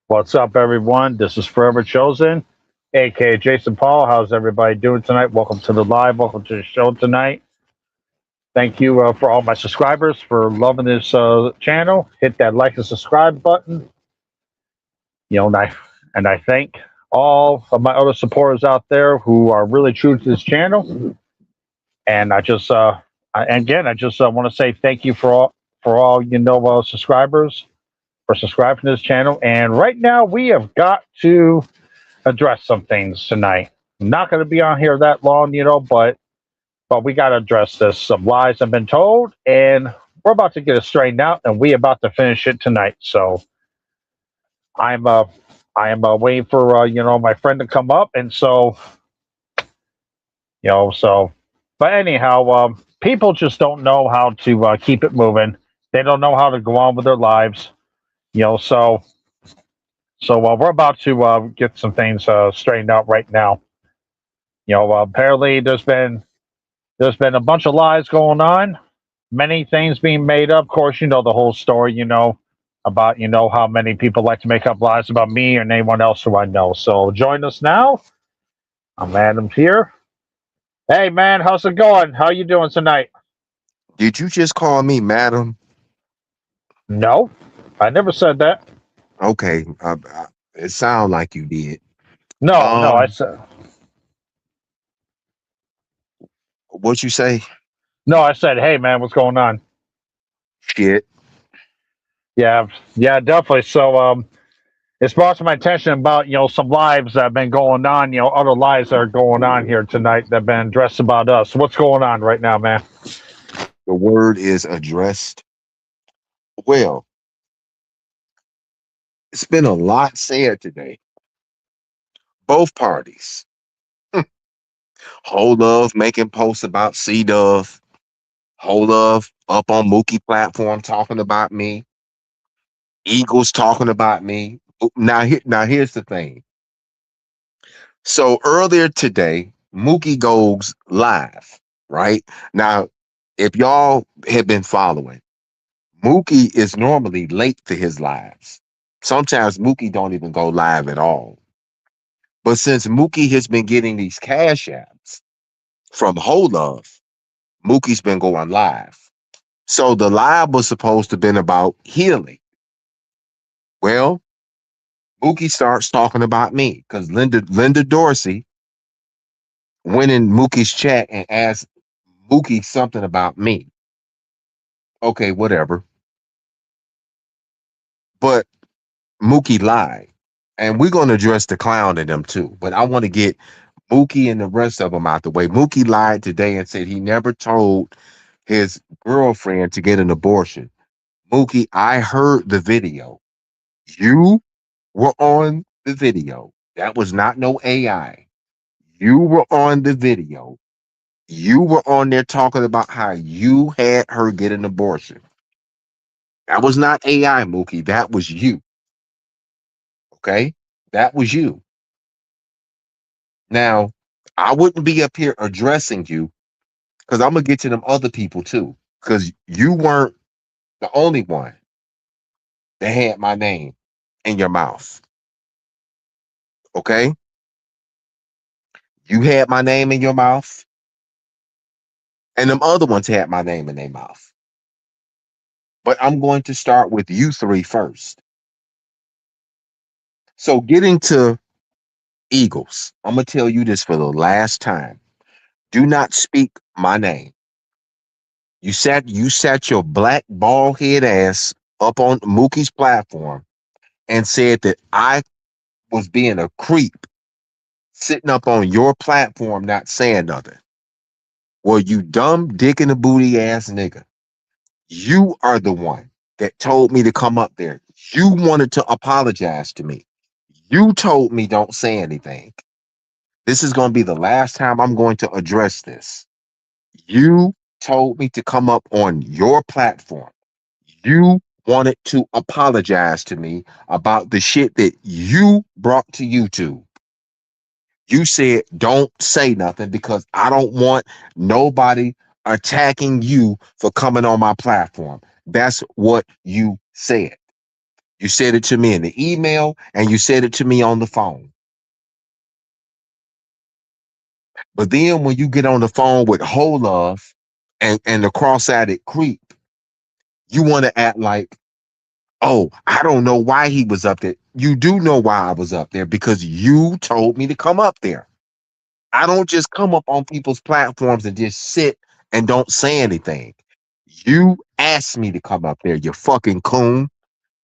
What's up, everyone? This is Forever Chosen, aka Jason Paul. How's everybody doing tonight? Welcome to the live. Welcome to the show tonight. Thank you for all my subscribers for loving this channel. Hit that like and subscribe button. And I thank all of my other supporters out there who are really true to this channel. And I just want to say thank you for all subscribers for subscribing to this channel. And right now, we have got to address some things tonight. I'm not going to be on here that long, but we got to address this. Some lies have been told, and we're about to get it straightened out, and we about to finish it tonight. So I'm waiting for my friend to come up, and so. But anyhow, people just don't know how to keep it moving. They don't know how to go on with their lives, So we're about to get some things straightened out right now. Apparently there's been a bunch of lies going on, many things being made up. Of course, you know the whole story. About how many people like to make up lies about me or anyone else who I know. So join us now. I'm Adam here. Hey man, how's it going? How you doing tonight? Did you just call me madam? No, I never said that. Okay, it sounds like you did. No, no, I Um, said what you say? no. I said, hey man, what's going on? Shit. Yeah, yeah, definitely. So it's brought to my attention about some lives that have been going on. Other lives that are going on here tonight that have been addressed about us. What's going on right now, man? The word is addressed. Well, it's been a lot said today. Both parties. Whole Love making posts about C Dove. Whole Love up on Mookie platform talking about me. Eagles talking about me. Now here's the thing. So earlier today, Mookie goes live, right? Now, if y'all have been following, Mookie is normally late to his lives. Sometimes Mookie don't even go live at all. But since Mookie has been getting these cash apps from Whole Love, Mookie's been going live. So the live was supposed to have been about healing. Well, Mookie starts talking about me because Linda Dorsey went in Mookie's chat and asked Mookie something about me. Okay, whatever. But Mookie lied. And we're going to address the clown in them too. But I want to get Mookie and the rest of them out the way. Mookie lied today and said he never told his girlfriend to get an abortion. Mookie, I heard the video. You were on the video. That was not no AI. You were on the video. You were on there talking about how you had her get an abortion. That was not AI, Mookie. That was you. Okay? That was you. Now, I wouldn't be up here addressing you because I'm going to get to them other people too. Because you weren't the only one that had my name in your mouth. Okay? You had my name in your mouth, and them other ones had my name in their mouth. But I'm going to start with you three first. So, getting to Eagles, I'm going to tell you this for the last time. Do not speak my name. You sat your black bald head ass up on Mookie's platform and said that I was being a creep sitting up on your platform not saying nothing. Well, you dumb dick in the booty ass nigga. You are the one that told me to come up there. You wanted to apologize to me. You told me don't say anything. This is going to be the last time I'm going to address this. You told me to come up on your platform. You wanted to apologize to me about the shit that you brought to YouTube. You said, don't say nothing because I don't want nobody attacking you for coming on my platform. That's what you said. You said it to me in the email and you said it to me on the phone. But then when you get on the phone with whole love and the cross-eyed creep, you want to act like, oh, I don't know why he was up there. You do know why I was up there because you told me to come up there. I don't just come up on people's platforms and just sit and don't say anything. You asked me to come up there, you fucking coon.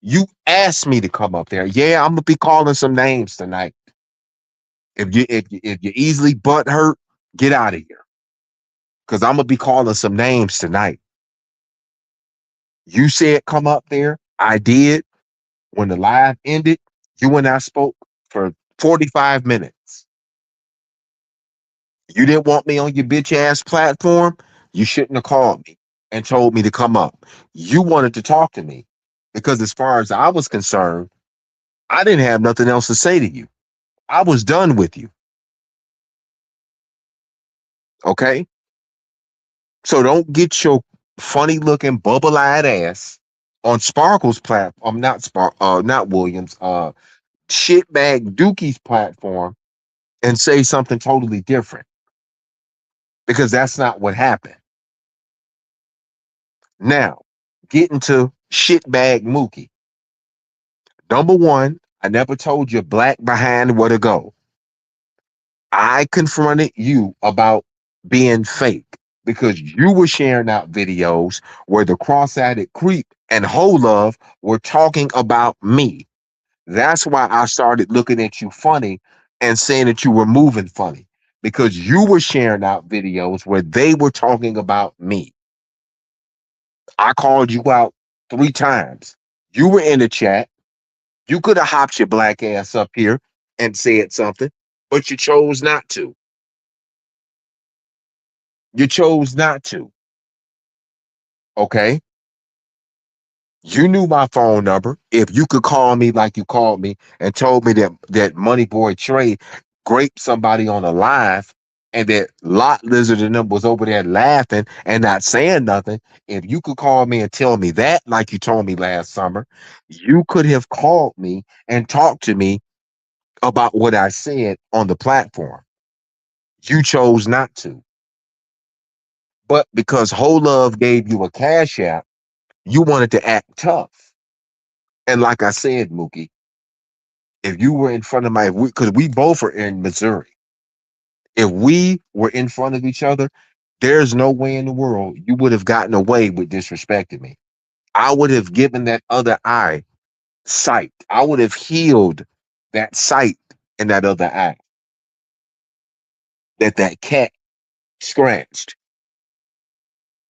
You asked me to come up there. Yeah, I'm gonna be calling some names tonight. If you easily butt hurt, get out of here. Cause I'm gonna be calling some names tonight. You said come up there. I did. When the live ended, you and I spoke for 45 minutes. You didn't want me on your bitch ass platform. You shouldn't have called me and told me to come up. You wanted to talk to me because, as far as I was concerned, I didn't have nothing else to say to you. I was done with you. Okay. So don't get your funny looking bubble eyed ass on Sparkle's platform. Not Williams, shitbag Dookie's platform and say something totally different because that's not what happened. Now, getting to shitbag Mookie. Number one, I never told you black behind where to go. I confronted you about being fake because you were sharing out videos where the cross-eyed creep and whole love were talking about me. That's why I started looking at you funny and saying that you were moving funny because you were sharing out videos where they were talking about me. I called you out 3 times. You were in the chat. You could have hopped your black ass up here and said something, but you chose not to. You chose not to. Okay. You knew my phone number. If you could call me like you called me and told me that Money Boy Trey graped somebody on a live and that Lot Lizard and them was over there laughing and not saying nothing, if you could call me and tell me that like you told me last summer, you could have called me and talked to me about what I said on the platform. You chose not to. But because Whole Love gave you a cash app, you wanted to act tough. And like I said, Mookie, if you were in front of because we both are in Missouri. If we were in front of each other, there's no way in the world you would have gotten away with disrespecting me. I would have given that other eye sight. I would have healed that sight in that other eye that cat scratched.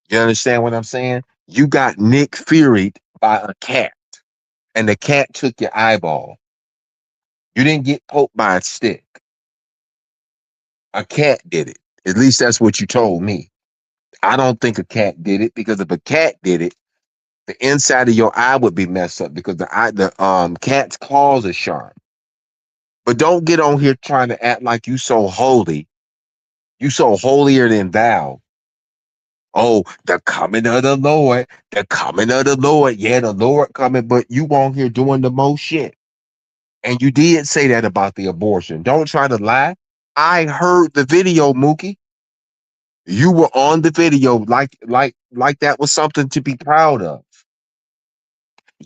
You understand what I'm saying? You got Nick Fury'd by a cat, and the cat took your eyeball. You didn't get poked by a stick. A cat did it. At least that's what you told me. I don't think a cat did it because if a cat did it, the inside of your eye would be messed up because the cat's claws are sharp. But don't get on here trying to act like you so holy. You so holier than thou. Oh, the coming of the Lord, the coming of the Lord. Yeah, the Lord coming, but you on here doing the most shit. And you did say that about the abortion. Don't try to lie. I heard the video, Mookie. You were on the video like that was something to be proud of.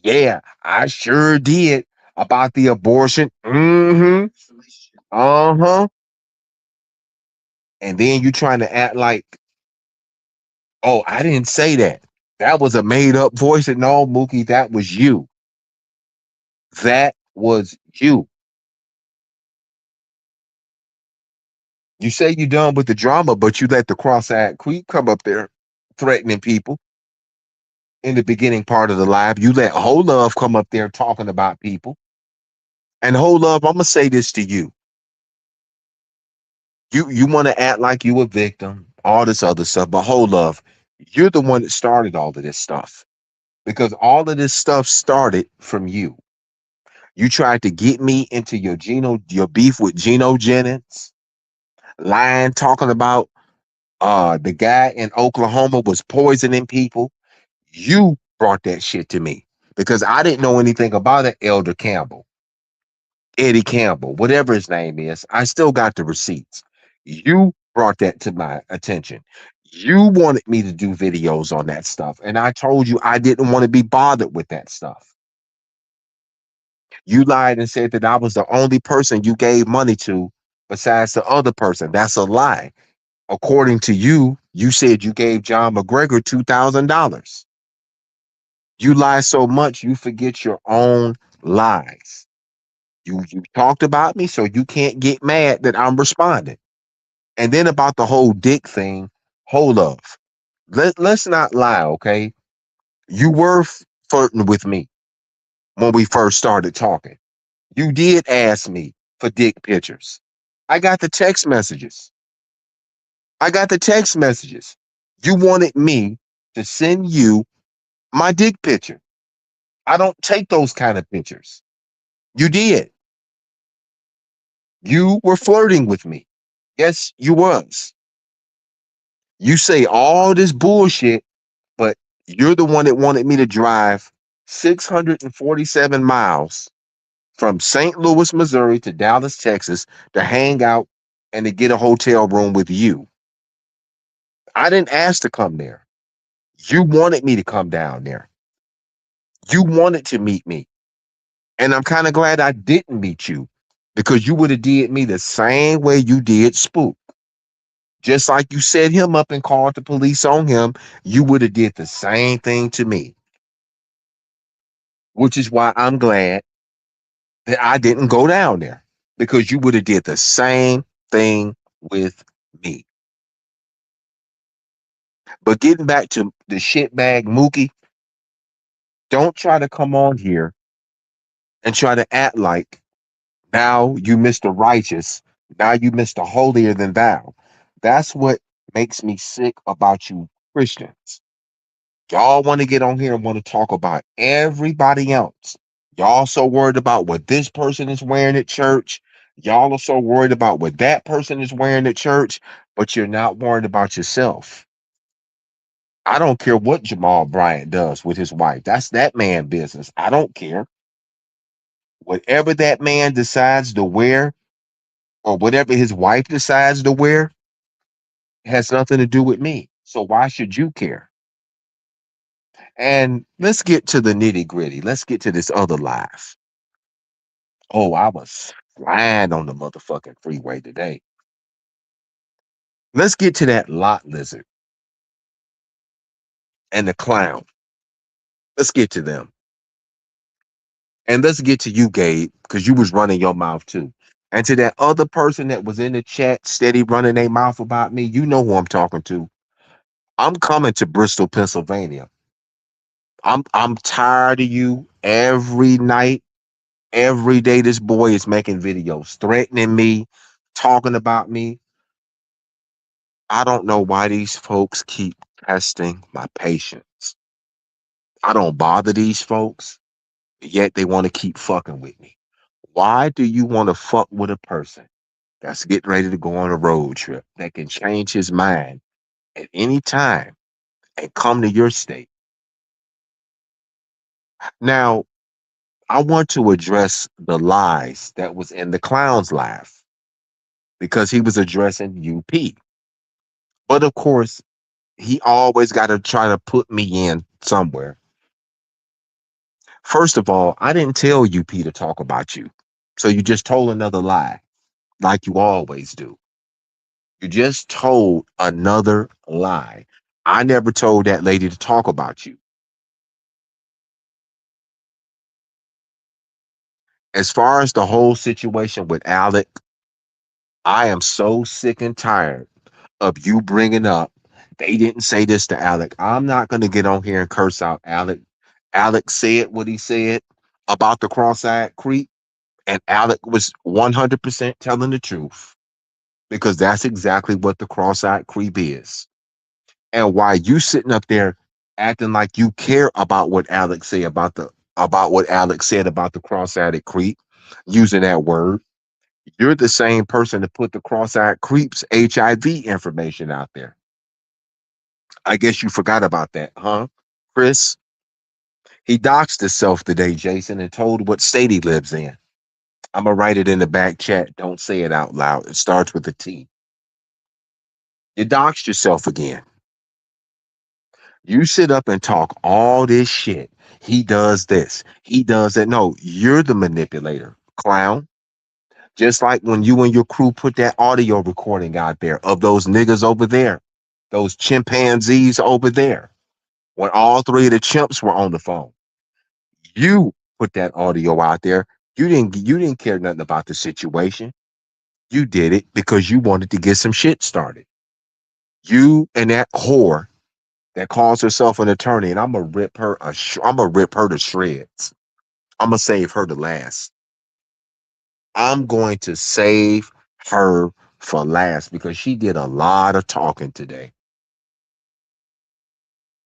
Yeah, I sure did about the abortion. Mm-hmm. Uh-huh. And then you trying to act like, oh, I didn't say that. That was a made up voice. And no, Mookie, that was you. That was you. You say you done with the drama, but you let the cross-eyed creep come up there threatening people in the beginning part of the live. You let Whole Love come up there talking about people. And Whole Love, I'm gonna say this to you. You want to act like you a victim, all this other stuff, but Whole Love, you're the one that started all of this stuff. Because all of this stuff started from you. You tried to get me into your beef with Geno Jennings, lying, talking about the guy in Oklahoma was poisoning people. You brought that shit to me because I didn't know anything about it, Elder Campbell, Eddie Campbell, whatever his name is. I still got the receipts. You brought that to my attention. You wanted me to do videos on that stuff. And I told you I didn't want to be bothered with that stuff. You lied and said that I was the only person you gave money to besides the other person. That's a lie. According to you, you said you gave John McGregor $2,000. You lie so much, you forget your own lies. You talked about me, so you can't get mad that I'm responding. And then about the whole dick thing, hold up. Let's not lie, okay? You were flirting with me when we first started talking. You did ask me for dick pictures. I got the text messages. I got the text messages. You wanted me to send you my dick picture. I don't take those kind of pictures. You did. You were flirting with me. Yes, you was. You say all this bullshit, but you're the one that wanted me to drive 647 miles from St. Louis, Missouri to Dallas, Texas to hang out and to get a hotel room with you. I didn't ask to come there. You wanted me to come down there. You wanted to meet me. And I'm kind of glad I didn't meet you because you would have did me the same way you did Spook. Just like you set him up and called the police on him, you would have did the same thing to me. Which is why I'm glad that I didn't go down there because you would have did the same thing with me. But getting back to the shitbag Mookie, don't try to come on here and try to act like now you Mr. Righteous, now you Mr. Holier than thou. That's what makes me sick about you Christians. Y'all want to get on here and want to talk about everybody else. Y'all so worried about what this person is wearing at church. Y'all are so worried about what that person is wearing at church, but you're not worried about yourself. I don't care what Jamal Bryant does with his wife. That's that man business. I don't care. Whatever that man decides to wear or whatever his wife decides to wear has nothing to do with me. So why should you care? And let's get to the nitty gritty. Let's get to this other live. Oh, I was flying on the motherfucking freeway today. Let's get to that lot lizard and the clown. Let's get to them. And let's get to you, Gabe, because you was running your mouth too. And to that other person that was in the chat, steady running their mouth about me, you know who I'm talking to. I'm coming to Bristol, Pennsylvania. I'm tired of you every night, every day. This boy is making videos, threatening me, talking about me. I don't know why these folks keep testing my patience. I don't bother these folks, yet they want to keep fucking with me. Why do you want to fuck with a person that's getting ready to go on a road trip that can change his mind at any time and come to your state? Now, I want to address the lies that was in the clown's laugh because he was addressing UP. But of course, he always got to try to put me in somewhere. First of all, I didn't tell UP to talk about you. So you just told another lie, like you always do. You just told another lie. I never told that lady to talk about you. As far as the whole situation with Alec, I am so sick and tired of you bringing up. They didn't say this to Alec. I'm not going to get on here and curse out Alec. Alec said what he said about the cross-eyed creep, and Alec was 100% telling the truth because that's exactly what the cross-eyed creep is. And why you sitting up there acting like you care about what Alex say about what Alex said about the cross-eyed creep, using that word, you're the same person to put the cross-eyed creep's HIV information out there. I guess you forgot about that, huh, Chris? He doxed himself today, Jason, and told what state he lives in. I'm gonna write it in the back chat. Don't say it out loud. It starts with a T. You doxed yourself again. You sit up and talk all this shit. He does this. He does that. No, you're the manipulator, clown. Just like when you and your crew put that audio recording out there of those niggas over there, those chimpanzees over there, when all three of the chimps were on the phone. You put that audio out there. You didn't care nothing about the situation. You did it because you wanted to get some shit started. You and that whore that calls herself an attorney, and I'm gonna rip her to shreds. I'm gonna save her to last. I'm going to save her for last because she did a lot of talking today.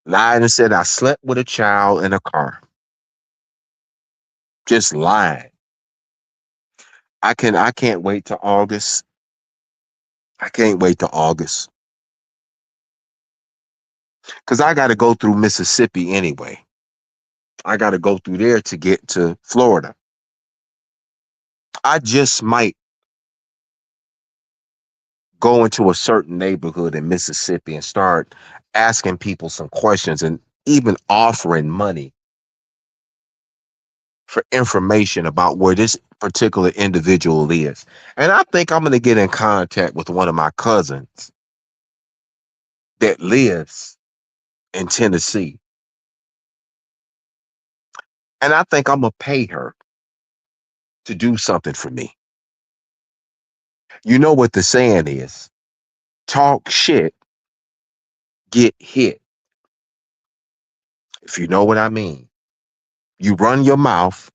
Lied and said I slept with a child in a car. Just lying. I can't wait till August. I can't wait till August. Because I gotta go through Mississippi anyway. I gotta go through there to get to Florida. I just might go into a certain neighborhood in Mississippi and start asking people some questions and even offering money for information about where this particular individual is. And I think I'm going to get in contact with one of my cousins that lives in Tennessee. And I think I'm going to pay her to do something for me. You know what the saying is: talk shit, get hit. If you know what I mean, you run your mouth,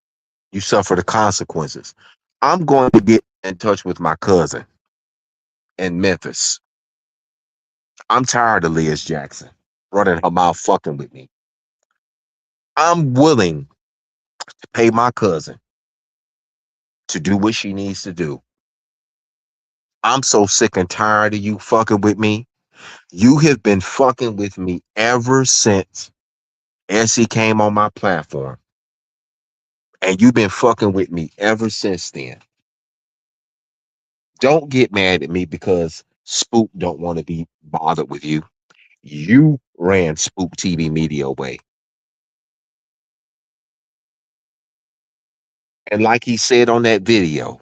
you suffer the consequences. I'm going to get in touch with my cousin in Memphis. I'm tired of Liz Jackson running her mouth fucking with me. I'm willing to pay my cousin to do what she needs to do. I'm so sick and tired of you fucking with me. You have been fucking with me ever since Essie came on my platform. And you've been fucking with me ever since then. Don't get mad at me because Spook don't want to be bothered with you. You ran Spook TV Media away. And like he said on that video,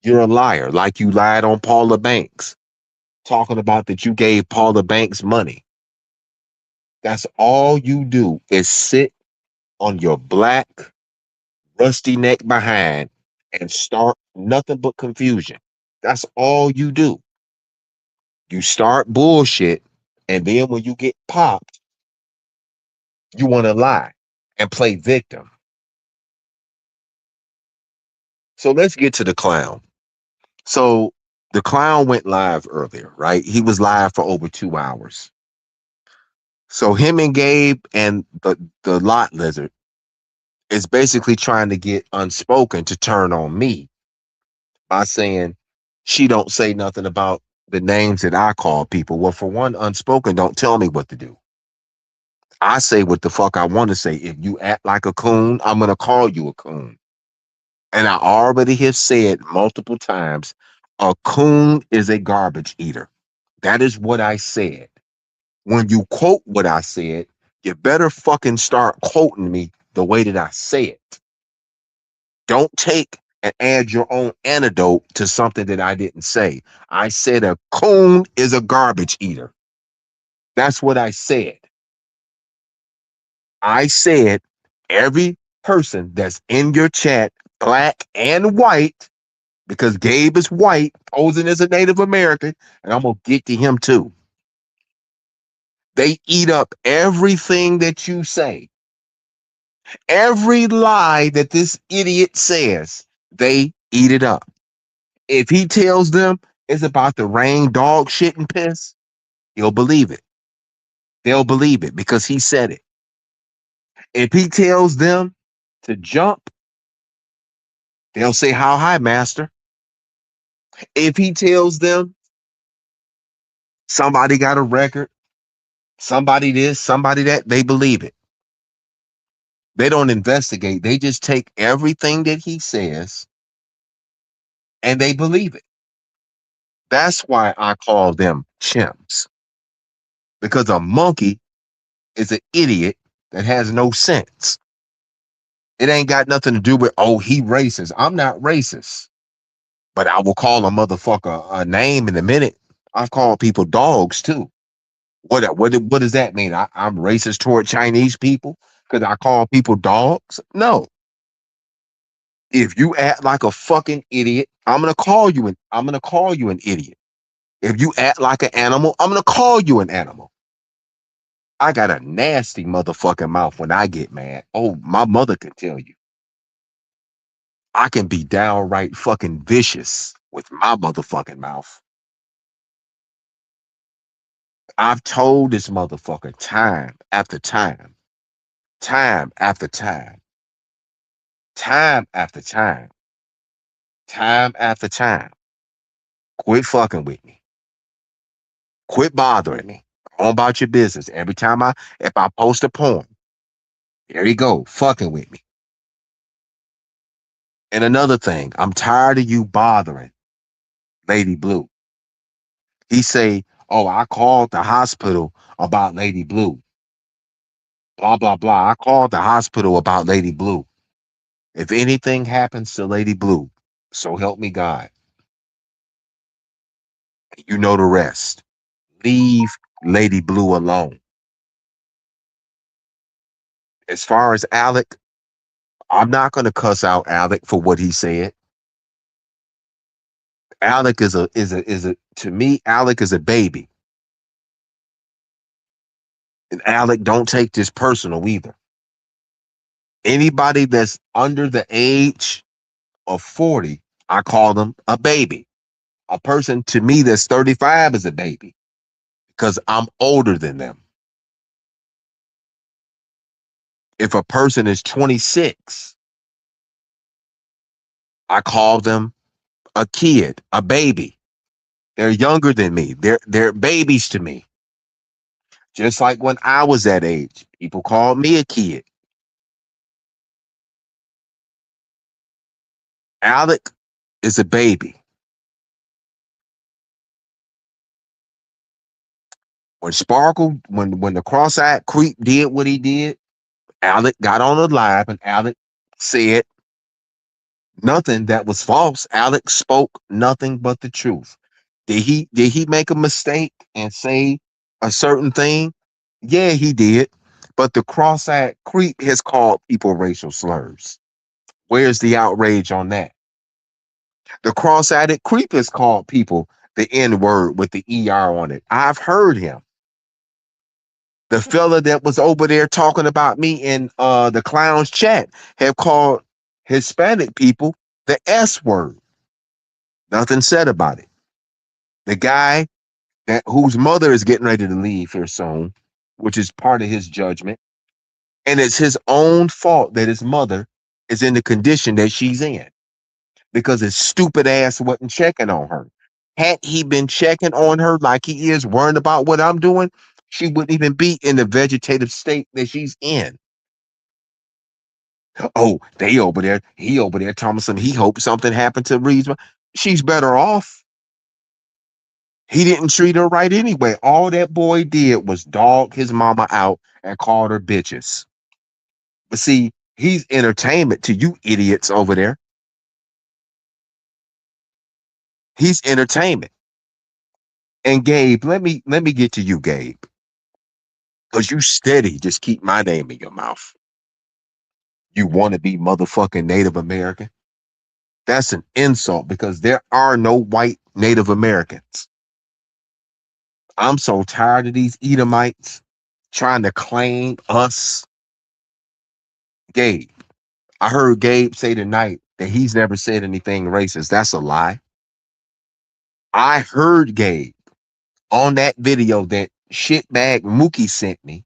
you're a liar, like you lied on Paula Banks, talking about that you gave Paula Banks money. That's all you do is sit on your black, rusty neck behind and start nothing but confusion. That's all you do. You start bullshit, and then when you get popped, you want to lie and play victim. So let's get to the clown. So the clown went live earlier, right? He was live for over 2 hours. So him and Gabe and the lot lizard is basically trying to get Unspoken to turn on me by saying she don't say nothing about the names that I call people. Well, for one, Unspoken don't tell me what to do. I say what the fuck I want to say. If you act like a coon, I'm gonna call you a coon. And I already have said multiple times, a coon is a garbage eater. That is what I said. When you quote what I said, you better fucking start quoting me the way that I say it. Don't take and add your own antidote to something that I didn't say. I said a coon is a garbage eater. That's what I said. I said every person that's in your chat, black and white, because Gabe is white, posing as a Native American, and I'm gonna get to him too. They eat up everything that you say. Every lie that this idiot says, they eat it up. If he tells them it's about the rain, dog shit, and piss, he'll believe it. They'll believe it because he said it. If he tells them to jump, they'll say, "How high, master?" If he tells them somebody got a record, somebody this, somebody that, they believe it. They don't investigate. They just take everything that he says and they believe it. That's why I call them chimps. Because a monkey is an idiot that has no sense. It ain't got nothing to do with, oh, he racist. I'm not racist. But I will call a motherfucker a name in a minute. I've called people dogs too. What does that mean? I'm racist toward Chinese people because I call people dogs? No. If you act like a fucking idiot, I'm gonna call you an idiot. If you act like an animal, I'm gonna call you an animal. I got a nasty motherfucking mouth when I get mad. Oh, my mother can tell you. I can be downright fucking vicious with my motherfucking mouth. I've told this motherfucker time after time, time after time, time after time, time after time. Quit fucking with me. Quit bothering me. Go on about your business. Every time if I post a poem, there you go, fucking with me. And another thing, I'm tired of you bothering Lady Blue. He say, oh, I called the hospital about Lady Blue. Blah, blah, blah. I called the hospital about Lady Blue. If anything happens to Lady Blue, so help me God, you know the rest. Leave Lady Blue alone. As far as Alec, I'm not going to cuss out Alec for what he said. Alec is a to me, Alec is a baby. And Alec, don't take this personal either. Anybody that's under the age of 40, I call them a baby. A person to me that's 35 is a baby because I'm older than them. If a person is 26, I call them a kid, a baby. They're younger than me. They're babies to me. Just like when I was that age, people called me a kid. Alec is a baby. When Sparkle, when the cross-eyed creep did what he did, Alec got on the live and Alec said nothing that was false. Alec spoke nothing but the truth. Did he make a mistake and say a certain thing? Yeah, he did. But the cross-eyed creep has called people racial slurs. Where's the outrage on that? The cross-eyed creep has called people the N-word with the ER on it. I've heard him. The fella that was over there talking about me in the clowns chat have called Hispanic people the S word. Nothing said about it. The guy whose mother is getting ready to leave here soon, which is part of his judgment, and it's his own fault that his mother is in the condition that she's in because his stupid ass wasn't checking on her. Had he been checking on her like he is, worrying about what I'm doing, she wouldn't even be in the vegetative state that she's in. Oh, he over there, Thomason, he hopes something happened to Reed's. She's better off. He didn't treat her right anyway. All that boy did was dog his mama out and called her bitches. But see, he's entertainment to you idiots over there. He's entertainment. And Gabe, let me get to you, Gabe. Because you steady, just keep my name in your mouth. You want to be motherfucking Native American? That's an insult because there are no white Native Americans. I'm so tired of these Edomites trying to claim us. Gabe, I heard Gabe say tonight that he's never said anything racist. That's a lie. I heard Gabe on that video that shitbag Mookie sent me,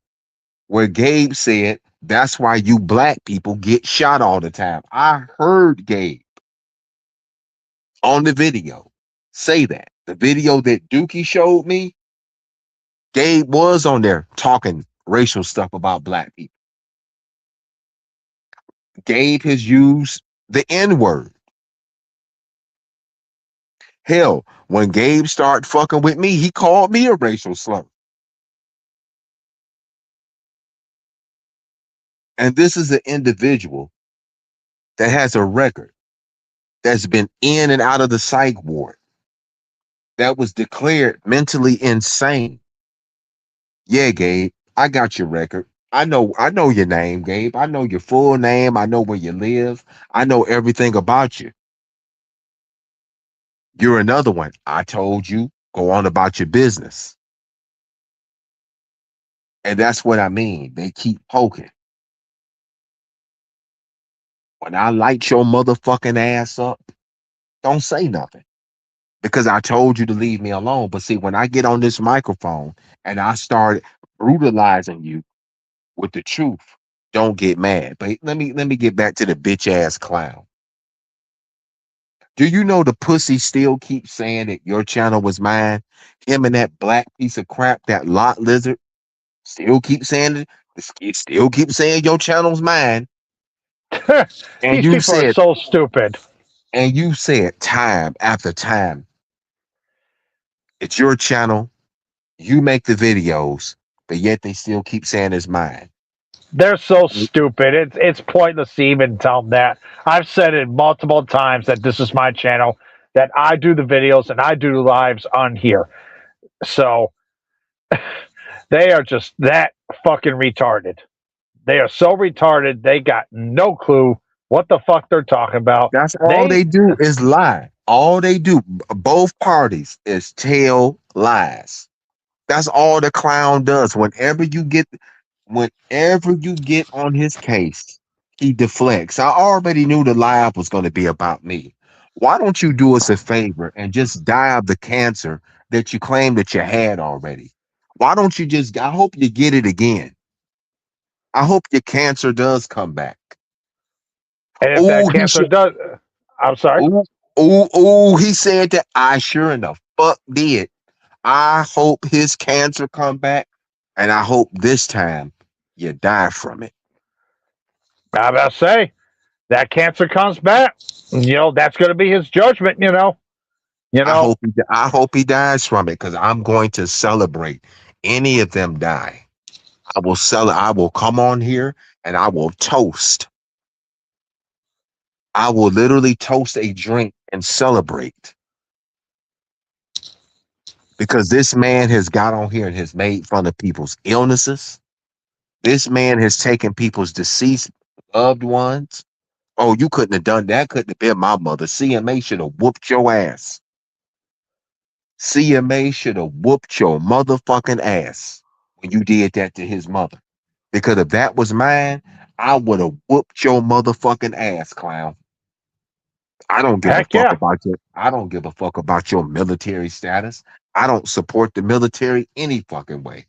where Gabe said that's why you black people get shot all the time. I heard Gabe on the video say that. The video that Dookie showed me, Gabe was on there talking racial stuff about black people. Gabe has used the N-word. Hell, when Gabe started fucking with me, he called me a racial slur. And this is an individual that has a record, that's been in and out of the psych ward, that was declared mentally insane. Yeah, Gabe, I got your record. I know your name, Gabe. I know your full name. I know where you live. I know everything about you. You're another one. I told you, go on about your business. And that's what I mean. They keep poking. When I light your motherfucking ass up, don't say nothing because I told you to leave me alone. But see, when I get on this microphone and I start brutalizing you with the truth, don't get mad. But let me get back to the bitch ass clown. Do you know the pussy still keeps saying that your channel was mine? Him and that black piece of crap, that lot lizard, still keep saying it. It still keeps saying your channel's mine. And These you people are said, so stupid. time after time, it's your channel. You make the videos, but yet they still keep saying it's mine. They're so stupid. It's pointless to even tell them that. I've said it multiple times that this is my channel, that I do the videos and I do the lives on here. So they are just that fucking retarded. They are so retarded. They got no clue what the fuck they're talking about. That's all They they do is lie. All they do, both parties, is tell lies. That's all the clown does. Whenever you get on his case, he deflects. I already knew the live was going to be about me. Why don't you do us a favor and just die of the cancer that you claim that you had already? Why don't you just, I hope you get it again. I hope your cancer does come back. and if that Oh, he cancer should. does, I'm sorry. Oh, he said that. I sure enough fuck did. I hope his cancer come back, and I hope this time you die from it. I'm about to say that cancer comes back. That's going to be his judgment. You I know. hope I hope he dies from it because I'm going to celebrate. Any of them die, I will come on here and I will toast. I will literally toast a drink and celebrate because this man has got on here and has made fun of people's illnesses. This man has taken people's deceased loved ones. Oh, you couldn't have done that. Couldn't have been my mother. CMA should have whooped your ass. CMA should have whooped your motherfucking ass when you did that to his mother. Because if that was mine, I would have whooped your motherfucking ass, clown. I don't give a Heck fuck yeah. about your I don't give a fuck about your military status. I don't support the military any fucking way.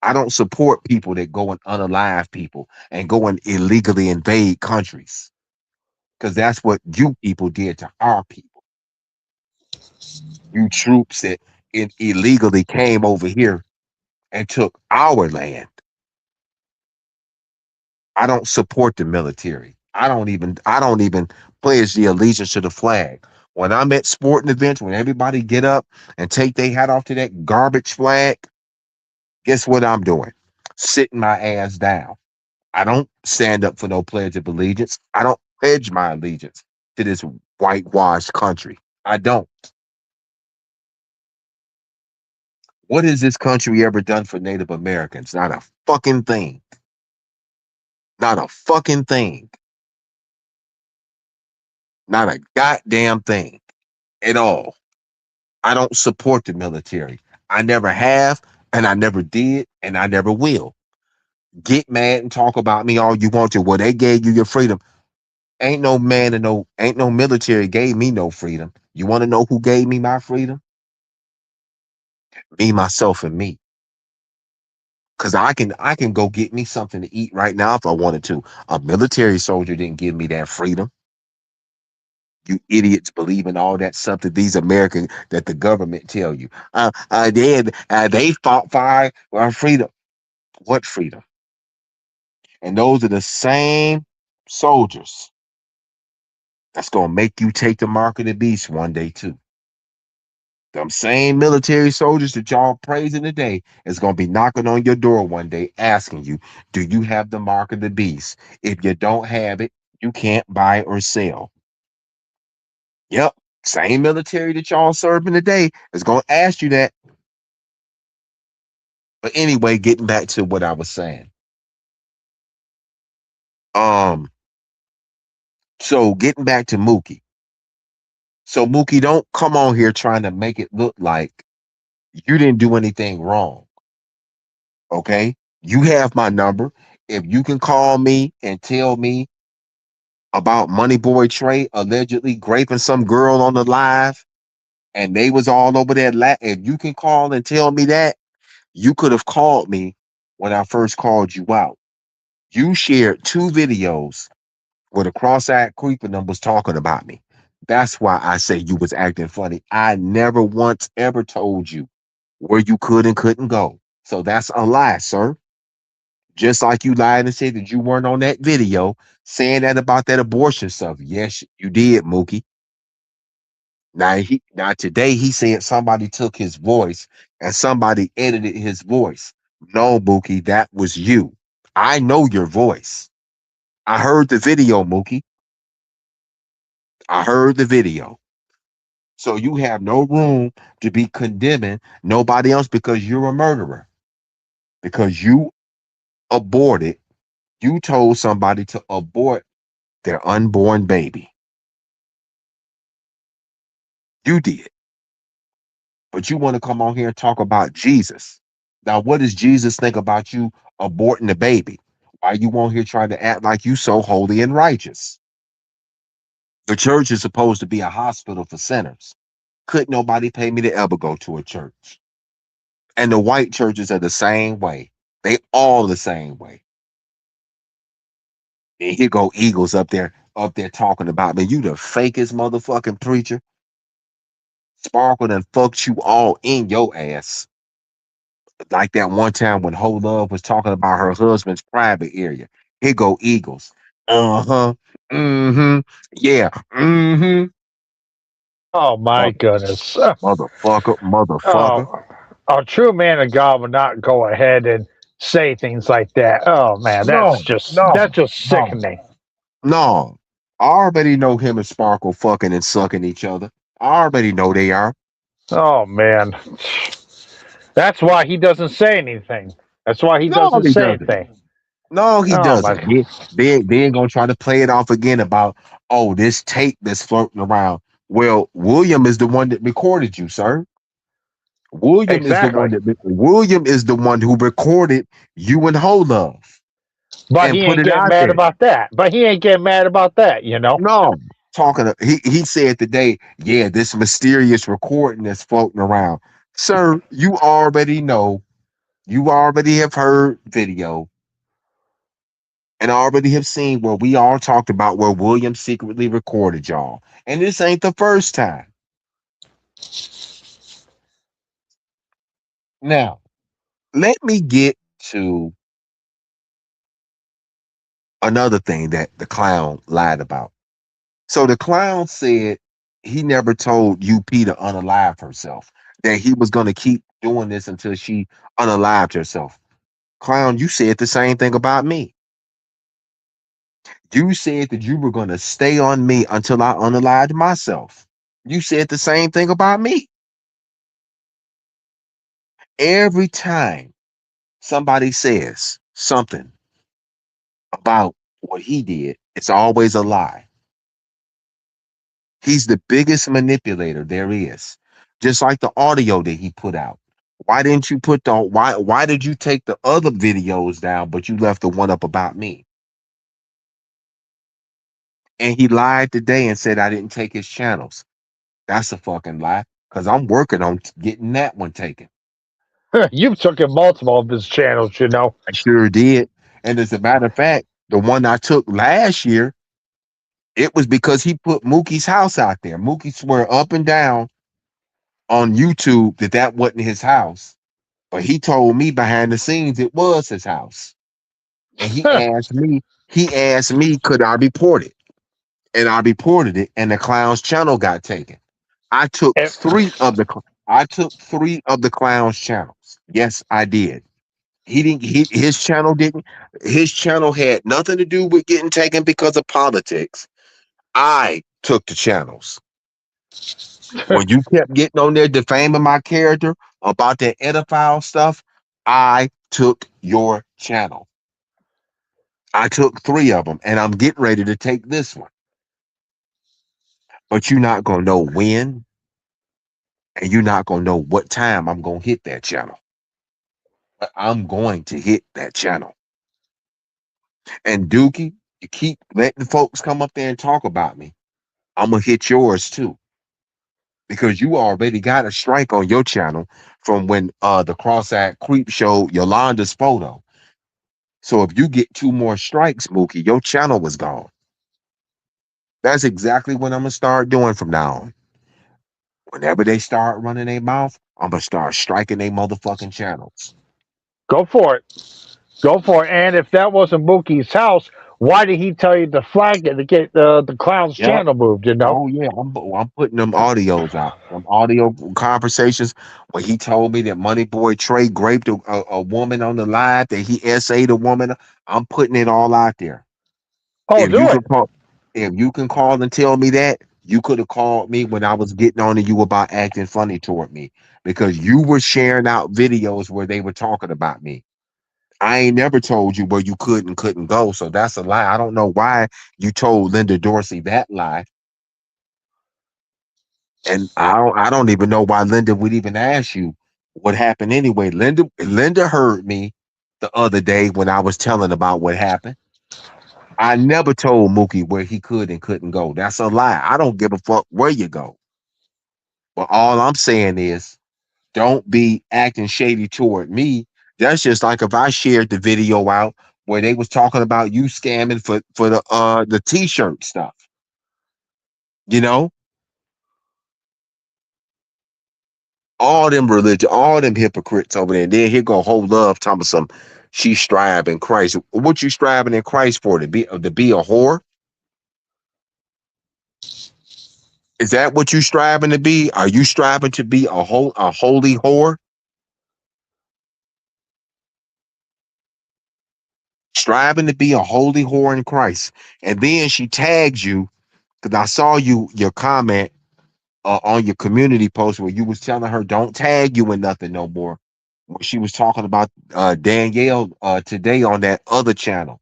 I don't support people that go and unalive people and go and illegally invade countries. Because that's what you people did to our people. You troops that illegally came over here and took our land. I don't support the military. I don't even pledge the allegiance to the flag. When I'm at sporting events, when everybody get up and take their hat off to that garbage flag, guess what I'm doing? Sitting my ass down. I don't stand up for no pledge of allegiance. I don't pledge my allegiance to this whitewashed country. I don't. What has this country ever done for Native Americans? Not a fucking thing. Not a fucking thing. Not a goddamn thing at all. I don't support the military. I never have, and I never did, and I never will. Get mad and talk about me all you want to. Well, they gave you your freedom. Ain't no military gave me no freedom. You want to know who gave me my freedom? Me, myself, and me. Cause I can go get me something to eat right now if I wanted to. A military soldier didn't give me that freedom. You idiots believe in all that stuff that these Americans that the government tell you. They fought for our freedom. What freedom? And those are the same. soldiers that's gonna make you take the mark of the beast one day too. Them same military soldiers that y'all praising today is gonna be knocking on your door one day asking you, do you have the mark of the beast? If you don't have it, you can't buy or sell. Yep. Same military that y'all serving today is gonna ask you that. But anyway, getting back to what I was saying. Um, so getting back to Mookie. So Mookie, don't come on here trying to make it look like you didn't do anything wrong. Okay. You have my number. If you can call me and tell me about Money Boy Trey allegedly raping some girl on the live and they was all over there. If you can call and tell me that, you could have called me when I first called you out. You shared two videos where the cross-eyed creeper was talking about me. That's why I say you was acting funny. I never once ever told you where you could and couldn't go. So that's a lie, sir. Just like you lied and said that you weren't on that video saying that about that abortion stuff. Yes, you did, Mookie. Now today he said somebody took his voice and somebody edited his voice. No, Mookie, that was you. I know your voice. I heard the video, Mookie. I heard the video. So you have no room to be condemning nobody else because you're a murderer. Because you aborted, you told somebody to abort their unborn baby. You did. But you want to come on here and talk about Jesus. Now, what does Jesus think about you aborting the baby? Why you on here trying to act like you so holy and righteous? The church is supposed to be a hospital for sinners. Could nobody pay me to ever go to a church? And the white churches are the same way. They all the same way. And here go Eagles up there talking about me. You the fakest motherfucking preacher. Sparkle done fucked you all in your ass. Like that one time when Whole Love was talking about her husband's private area. Here go Eagles. Uh-huh. Mm-hmm. Yeah. Mm-hmm. Oh my Mother, goodness. motherfucker. Motherfucker. Oh, a true man of God would not go ahead and say things like that. Oh man, No, that's no, just no, sickening. no. I already know him and Sparkle fucking and sucking each other. I already know they are. Oh man, that's why he doesn't say anything. That's why he No, doesn't he say doesn't. anything. No, he Oh doesn't. my, They ain't gonna try to play it off again about, oh, this tape that's floating around. Well, William is the one that recorded you, sir. exactly. William is the one who recorded you and Whole Love But and he put ain't it getting out mad there. about that. But he ain't getting mad about that. You know. No, he said today, yeah, this mysterious recording that's floating around. Sir, you already know, you already have heard video and already have seen where we all talked about where William secretly recorded y'all. And this ain't the first time. Now, let me get to another thing that the clown lied about. So the clown said he never told UP to unalive herself, that he was going to keep doing this until she unalived herself. Clown, you said the same thing about me. You said that you were going to stay on me until I unalived myself. You said the same thing about me. Every time somebody says something about what he did, it's always a lie. He's the biggest manipulator there is. Just like the audio that he put out. Why didn't you put the why did you take the other videos down, but you left the one up about me? And he lied today and said I didn't take his channels. That's a fucking lie. Because I'm working on getting that one taken. You've taken multiple of his channels. You know. I sure did. And as a matter of fact, the one I took last year, it was because he put Mookie's house out there. Mookie swear up and down on YouTube that that wasn't his house. But he told me behind the scenes it was his house. And He asked me, could I report it? And I reported it, and the clown's channel got taken. I took It, three of the I took three of the clown's channels. Yes, I did. He didn't. His channel didn't. His channel had nothing to do with getting taken because of politics. I took the channels. When you kept getting on there defaming my character about that edophile stuff, I took your channel. I took three of them, and I'm getting ready to take this one. But you're not gonna know when, and you're not gonna know what time I'm gonna hit that channel. But I'm going to hit that channel. And Dookie, you keep letting folks come up there and talk about me. I'm gonna hit yours too. Because you already got a strike on your channel from when the cross-eyed creep showed Yolanda's photo. So if you get two more strikes, Mookie, your channel was gone. That's exactly what I'm gonna start doing from now on. Whenever they start running their mouth, I'm gonna start striking their motherfucking channels. go for it. Go for it. And if that wasn't Mookie's house, why did he tell you to flag it to get the clown's Yep. channel moved? You know. Oh yeah, I'm putting them audios out, them audio conversations where he told me that Money Boy Trey raped a woman on the live, that he SA'd a woman. I'm putting it all out there. Oh, If you do can it. call, if you can call and tell me that, you could have called me when I was getting on to you about acting funny toward me because you were sharing out videos where they were talking about me. I ain't never told you where you could and couldn't go, so that's a lie. I don't know why you told Linda Dorsey that lie. And I don't even know why Linda would even ask you what happened anyway. Linda heard me the other day when I was telling about what happened. I never told Mookie where he could and couldn't go. That's a lie. I don't give a fuck where you go. But all I'm saying is don't be acting shady toward me. That's just like if I shared the video out where they was talking about you scamming for the t-shirt stuff. You know, all them hypocrites over there. And then here go whole love talking about some she striving Christ. What you striving in Christ for? To be a whore? Is that what you striving to be? Are you striving to be a holy whore? Striving to be a holy whore in Christ. And then she tags you because I saw your comment on your community post where you was telling her don't tag you in nothing no more. When she was talking about Danielle today on that other channel.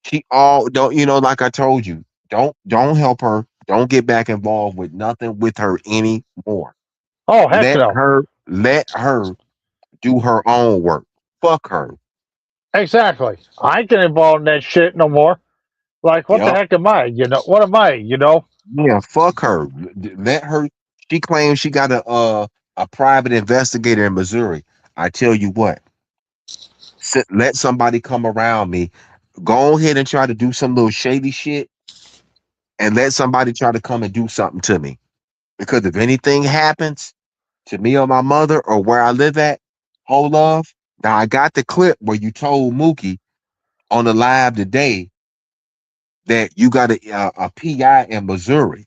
She all don't like I told you, don't help her. Don't get back involved with nothing with her anymore. Oh, heck Let no. her do her own work. Fuck her. Exactly. I ain't getting involved in that shit no more. Like, what the Yep. heck am I? You know, what am I? You know? Yeah, fuck her. Let her. She claims she got a private investigator in Missouri. I tell you what, let somebody come around me. Go ahead and try to do some little shady shit, and let somebody try to come and do something to me. Because if anything happens to me or my mother or where I live at, hold love. Now I got the clip where you told Mookie on the live today that you got a PI in Missouri.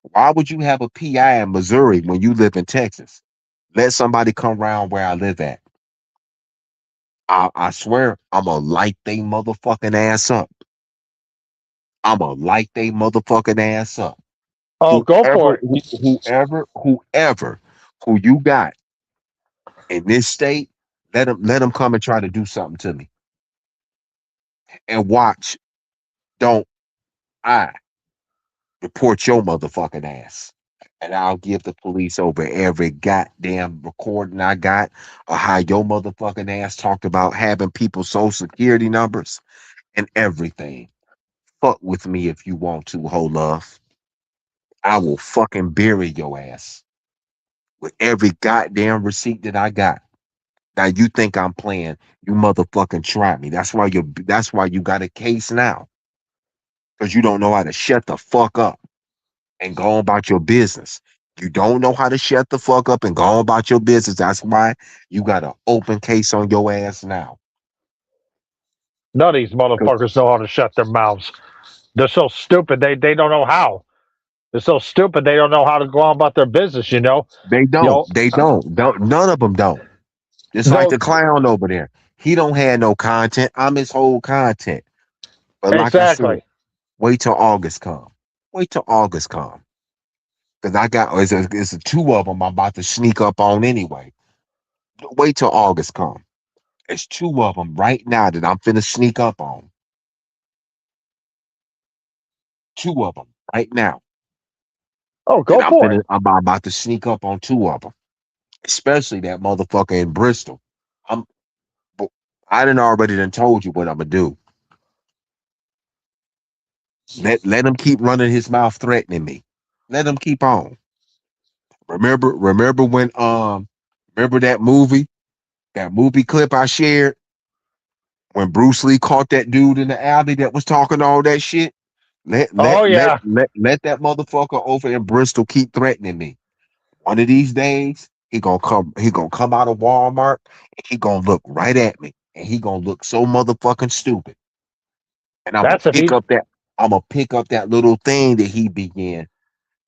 Why would you have a PI in Missouri when you live in Texas? Let somebody come around where I live at. I swear I'm gonna light they motherfucking ass up. I'm gonna light they motherfucking ass up. Oh, go for Whoever, it. whoever, who you got in this state, let them come and try to do something to me. And watch, don't I report your motherfucking ass. And I'll give the police over every goddamn recording I got of how your motherfucking ass talked about having people's social security numbers and everything. Fuck with me if you want to, whole love. I will fucking bury your ass with every goddamn receipt that I got. Now you think I'm playing? You motherfucking try me. That's why you got a case now. Because you don't know how to shut the fuck up and go about your business. You don't know how to shut the fuck up and go about your business. That's why you got an open case on your ass now. None of these 'Cause motherfuckers know how to shut their mouths. They're so stupid. They don't know how. They're so stupid. They don't know how to go on about their business. they You don't. know. They don't. None of them don't. Just like No. the clown over there. He don't have no content. I'm his whole content. But like I said, Exactly. wait till August come. Wait till August come. Because I got it's a two of them I'm about to sneak up on anyway. Wait till August come. It's two of them right now that I'm finna sneak up on. Two of them right now Oh, that go for it. I'm about to sneak up on two of them. Especially that motherfucker in Bristol. I'm but I done already done told you what I'm gonna do. Let him keep running his mouth threatening me. Let him keep on. Remember when remember that movie clip I shared when Bruce Lee caught that dude in the alley that was talking all that shit? Oh yeah. Let that motherfucker over in Bristol keep threatening me. One of these days, he gonna come out of Walmart and he gonna look right at me. And he gonna look so motherfucking stupid. And That's if he. I'm gonna pick up that little thing that he began,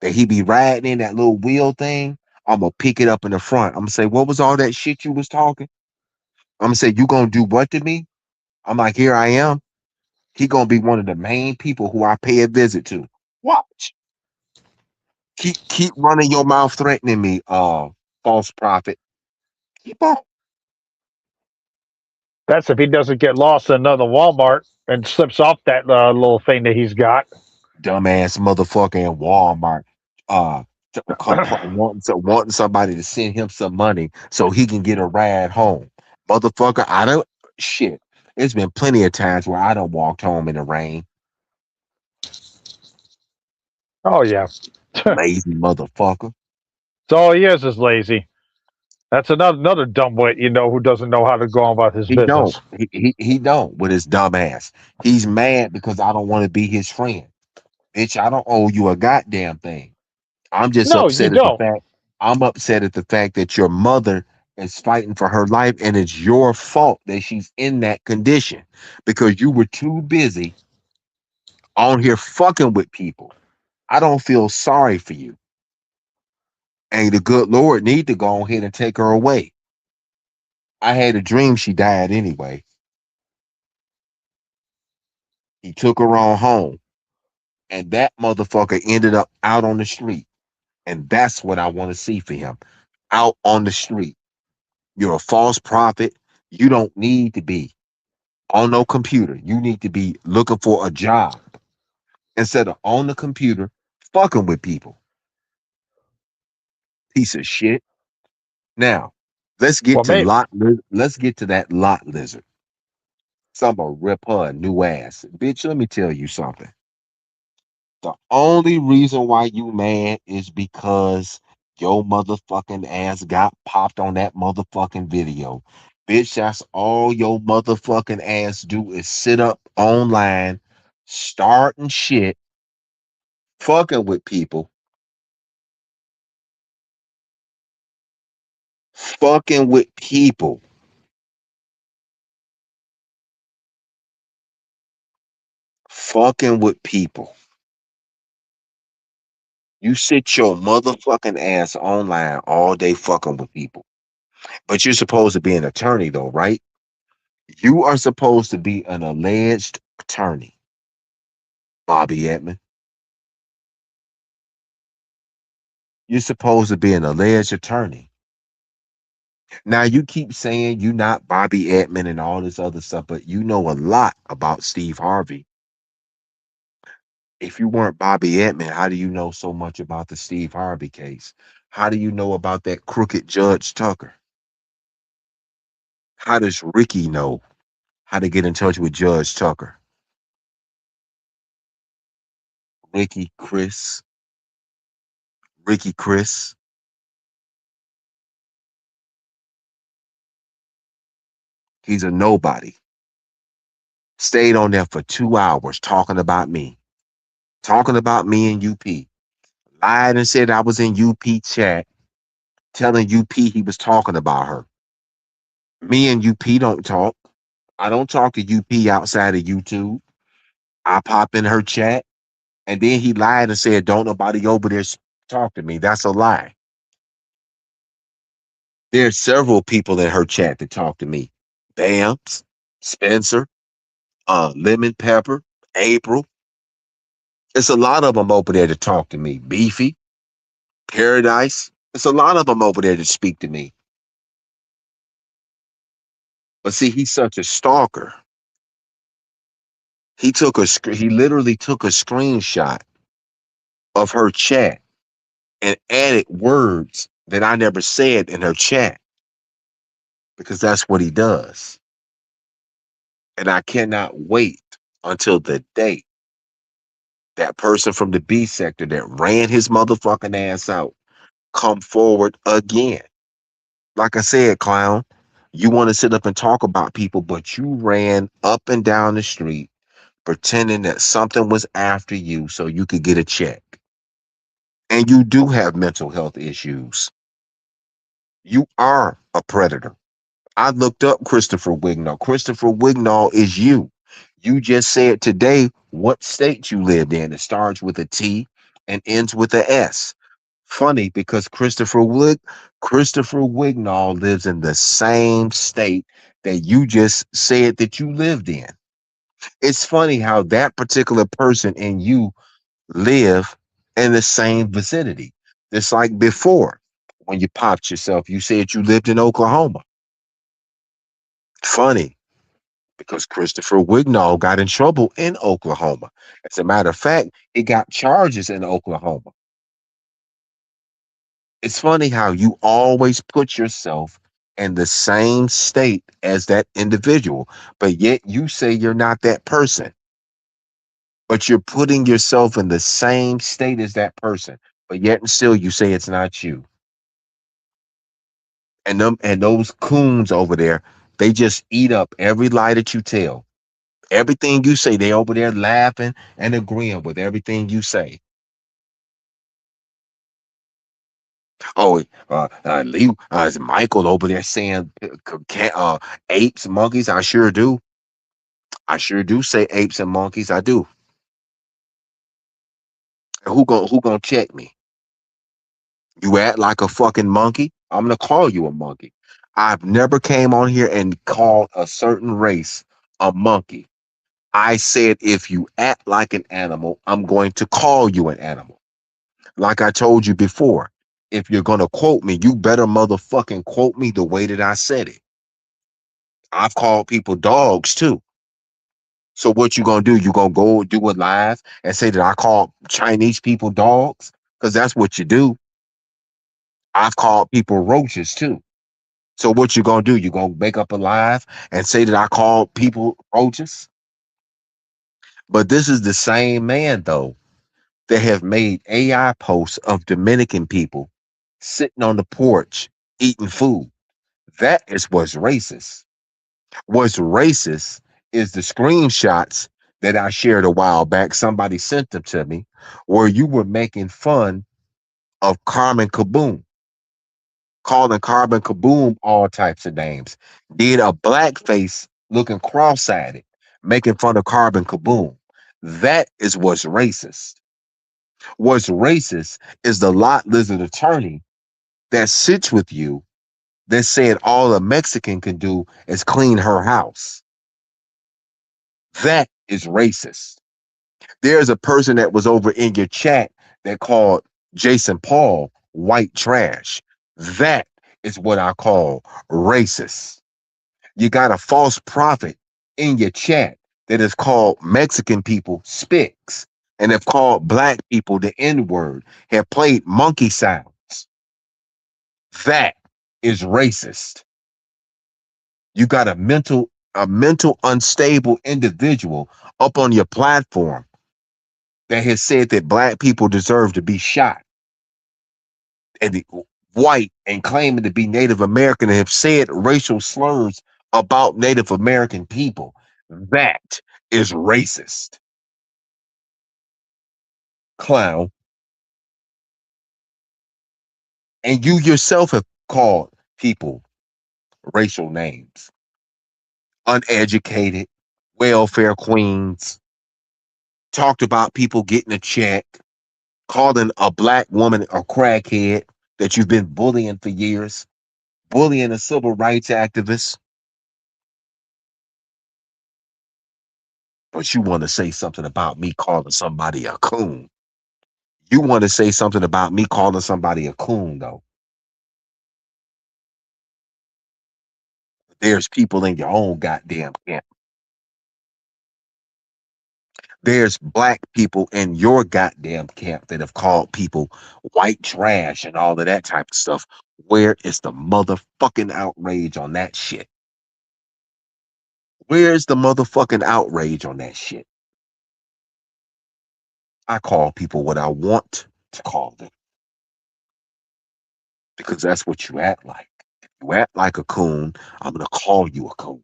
that he be riding in, that little wheel thing. I'm gonna pick it up in the front. I'm gonna say, what was all that shit you was talking? I'm gonna say, you gonna do what to me? I'm like, here I am. He gonna be one of the main people who I pay a visit to. Watch. Keep running your mouth threatening me, false prophet. Keep on. That's if he doesn't get lost in another Walmart and slips off that little thing that he's got. Dumbass motherfucker in Walmart. Uh wanting somebody to send him some money so he can get a ride home. Motherfucker, I don't shit. It's been plenty of times where I don't walked home in the rain. Oh yeah. Lazy motherfucker. So all he is lazy. That's another dumbwit, who doesn't know how to go on about his He don't. business. He don't with his dumb ass. He's mad because I don't want to be his friend. Bitch, I don't owe you a goddamn thing. I'm just No, you upset at the don't. fact I'm upset at the fact that your mother is fighting for her life and it's your fault that she's in that condition because you were too busy on here fucking with people. I don't feel sorry for you. And the good Lord need to go ahead and take her away. I had a dream she died anyway. He took her on home and that motherfucker ended up out on the street. And that's what I want to see for him. Out on the street. You're a false prophet. You don't need to be on no computer. You need to be looking for a job instead of on the computer fucking with people. Piece of shit. Now, Well, maybe. let's get to that lot lizard. So I'm gonna rip her a new ass. Bitch, let me tell you something. The only reason why you mad is because your motherfucking ass got popped on that motherfucking video. Bitch, that's all your motherfucking ass do is sit up online, starting shit, fucking with people, fucking with people, fucking with people. You sit your motherfucking ass online all day fucking with people. But you're supposed to be an attorney though, right? You are supposed to be an alleged attorney, Bobby Edmond. You're supposed to be an alleged attorney. Now you keep saying you're not Bobby Edmond and all this other stuff, but you know a lot about Steve Harvey. If you weren't Bobby Edmond, how do you know so much about the Steve Harvey case? How do you know about that crooked Judge Tucker? How does Ricky know how to get in touch with Judge Tucker? Ricky Chris, Ricky Chris, he's a nobody. Stayed on there for 2 hours talking about me and UP. Lied and said I was in UP chat, telling UP he was talking about her. Me and UP don't talk. I don't talk to UP outside of YouTube. I pop in her chat, and then he lied and said, "Don't nobody over there talk to me." That's a lie. There's several people in her chat that talk to me. Bams, Spencer, Lemon Pepper, April. It's a lot of them over there to talk to me. Beefy, Paradise. It's a lot of them over there to speak to me. But see, he's such a stalker. He literally took a screenshot of her chat and added words that I never said in her chat because that's what he does. And I cannot wait until the day that person from the B sector that ran his motherfucking ass out come forward again. Like I said, clown, you want to sit up and talk about people, but you ran up and down the street pretending that something was after you so you could get a check. And you do have mental health issues. You are a predator. I looked up Christopher Wignall. Christopher Wignall is you. You just said today what state you lived in. It starts with a T and ends with a S. Funny because Christopher Wignall lives in the same state that you just said that you lived in. It's funny how that particular person and you live in the same vicinity. It's like before when you popped yourself, you said you lived in Oklahoma. Funny because Christopher Wignall got in trouble in Oklahoma. As a matter of fact, he got charges in Oklahoma. It's funny how you always put yourself in the same state as that individual, but yet you say you're not that person, but you're putting yourself in the same state as that person, but yet and still you say it's not you. And those coons over there, they just eat up every lie that you tell. Everything you say, they over there laughing and agreeing with everything you say. Oh, is Michael over there saying apes, monkeys? I sure do. I sure do say apes and monkeys. I do. And who gonna check me? You act like a fucking monkey. I'm gonna call you a monkey. I've never came on here and called a certain race a monkey. I said if you act like an animal, I'm going to call you an animal. Like I told you before, if you're gonna quote me, you better motherfucking quote me the way that I said it. I've called people dogs too. So what you gonna do? You gonna go do a live and say that I called Chinese people dogs? Because that's what you do. I've called people roaches too. So what you gonna do? You gonna make up a live and say that I called people roaches? But this is the same man though that have made AI posts of Dominican people sitting on the porch eating food. That is what's racist. What's racist is the screenshots that I shared a while back. Somebody sent them to me where you were making fun of Carmen Kaboom, calling Carbon Kaboom all types of names. Did a blackface looking cross-eyed, making fun of Carbon Kaboom. That is what's racist. What's racist is the lot lizard attorney that sits with you that said all a Mexican can do is clean her house. That is racist. There's a person that was over in your chat that called Jason Paul white trash. That is what I call racist. You got a false prophet in your chat that is called Mexican people spics and have called black people the N word, have played monkey sounds. That is racist. You got a mental unstable individual up on your platform that has said that black people deserve to be shot and the white and claiming to be Native American and have said racial slurs about Native American people. That is racist. Clown. And you yourself have called people racial names. uneducated, welfare queens, talked about people getting a check, calling a black woman a crackhead that you've been bullying for years, bullying a civil rights activist, but you want to say something about me calling somebody a coon. You want to say something about me calling somebody a coon, though. There's people in your own goddamn camp. There's black people in your goddamn camp that have called people white trash and all of that type of stuff. Where is the motherfucking outrage on that shit? Where's the motherfucking outrage on that shit? I call people what I want to call them because that's what you act like. If you act like a coon, I'm going to call you a coon.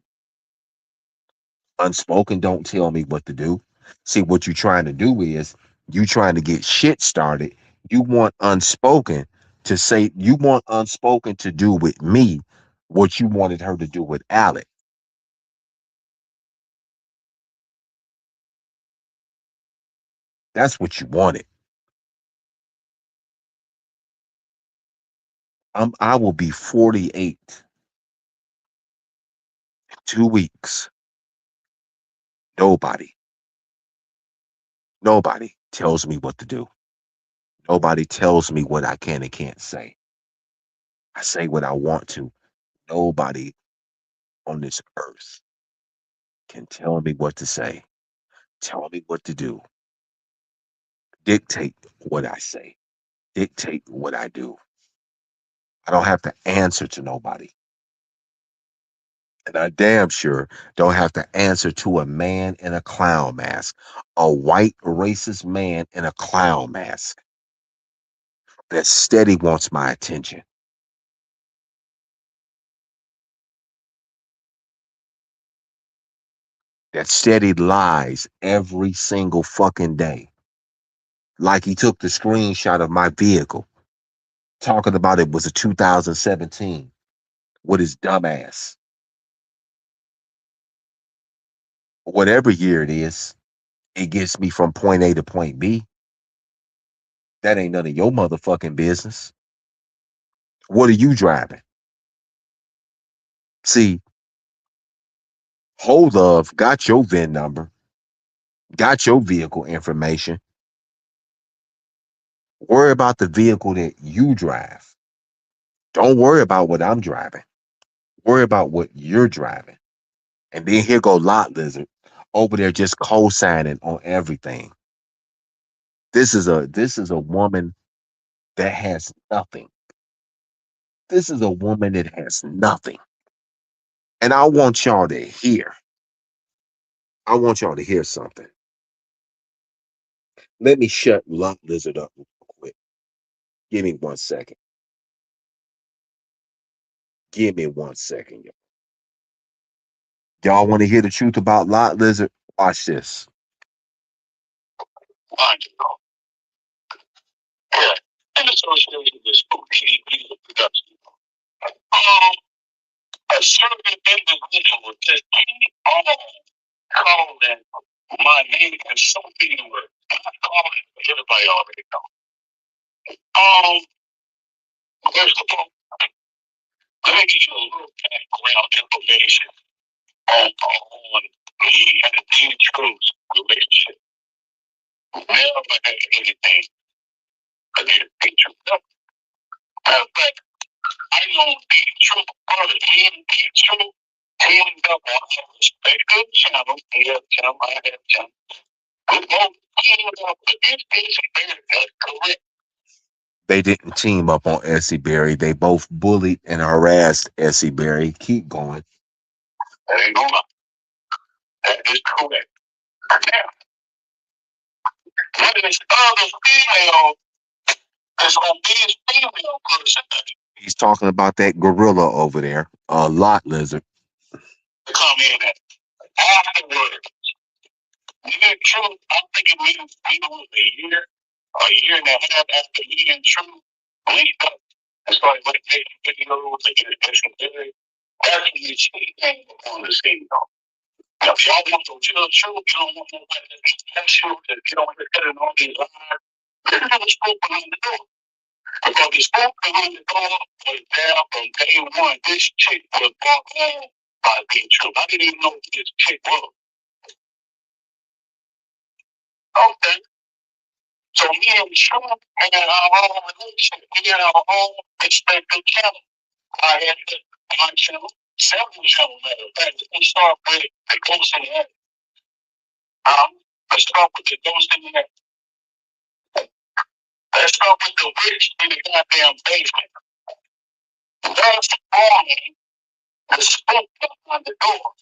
Unspoken don't tell me what to do. See, what you're trying to do is you trying to get shit started. You want unspoken to say, you want unspoken to do with me what you wanted her to do with Alec. That's what you wanted. I will be 48 in 2 weeks. Nobody, nobody tells me what to do. Nobody tells me what I can and can't say. I say what I want to. Nobody on this earth can tell me what to say, tell me what to do, dictate what I say, dictate what I do. I don't have to answer to nobody. And I damn sure don't have to answer to a man in a clown mask, a white racist man in a clown mask that steady wants my attention, that steady lies every single fucking day. Like he took the screenshot of my vehicle, talking about it was a 2017 with his dumbass. Whatever year it is, it gets me from point A to point B. That ain't none of your motherfucking business. What are you driving? See, Hold of got your VIN number, got your vehicle information. Worry about the vehicle that you drive. Don't worry about what I'm driving. Worry about what you're driving. And then here go Lot Lizard over there just co-signing on everything. This is a woman that has nothing. This is a woman that has nothing. And I want y'all to hear. I want y'all to hear something. Let me shut Lot Lizard up real quick. Give me 1 second. Give me 1 second. Y'all want to hear the truth about Lot Lizard? Watch this. Yeah. And associated with spooky music production. Um, a certain individual just keep on calling my name and something word. I call it, everybody already know. First of all, let me give you a little background information on me and the Dean Truth's relationship. Never had anything against Dean Truth. Matter of fact, I know Dean Truth, probably me and Dean Truth teamed up on our respective channels. Yeah, channel, I have channel. We both teamed up against this and that's correct. They didn't team up on Essie Berry. They both bullied and harassed Essie Berry. Keep going. That ain't gonna lie. That is correct. Now, this other female is gonna be his female person. He's talking about that gorilla over there, a lot lizard. To come in afterwards. Me and Truth, I'm thinking we was a year and a half after me and Truth linked up and started making videos to get attention. That's when you see things on the scene, though. Now, if y'all want to tell the truth, you don't want nobody to test you, that you don't want to get it on these lives. This is the scope behind the door. Because the scope behind the door was there from day one. This chick was brought home by being true. I didn't even know who this chick was. Okay. So me and True had our own relationship. We had our own respective channel. I had my channel, several channel matter of fact. Let's start with the Ghost in the Attic. Let's start with the Ghost in the Attic. Let's start with the witch in the goddamn basement. That's morning, the spook on the door.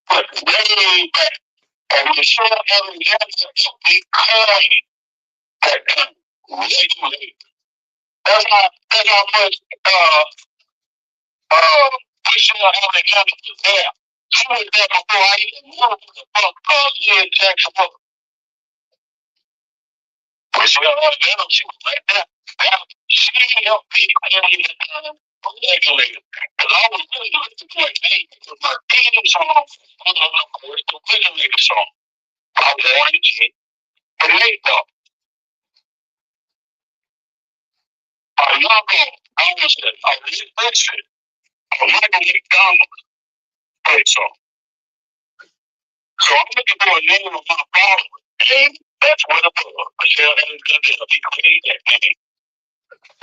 But way back, and we show up every year, we coined that term regularly. That's how much Michelle Alexander was there. She was there before I even knew who the fuck Ian Jackson was. Michelle Alexander, she was right there. She helped me create the regulator. Because I was really looking for a name for my theme song, of course, the regulator song. I wanted it. But it ain't though. I'm not going. I was a listen. I'm not going to get down with it. So I'm looking for a name of my father. And that's what it was. Michelle Alexander, he created that name.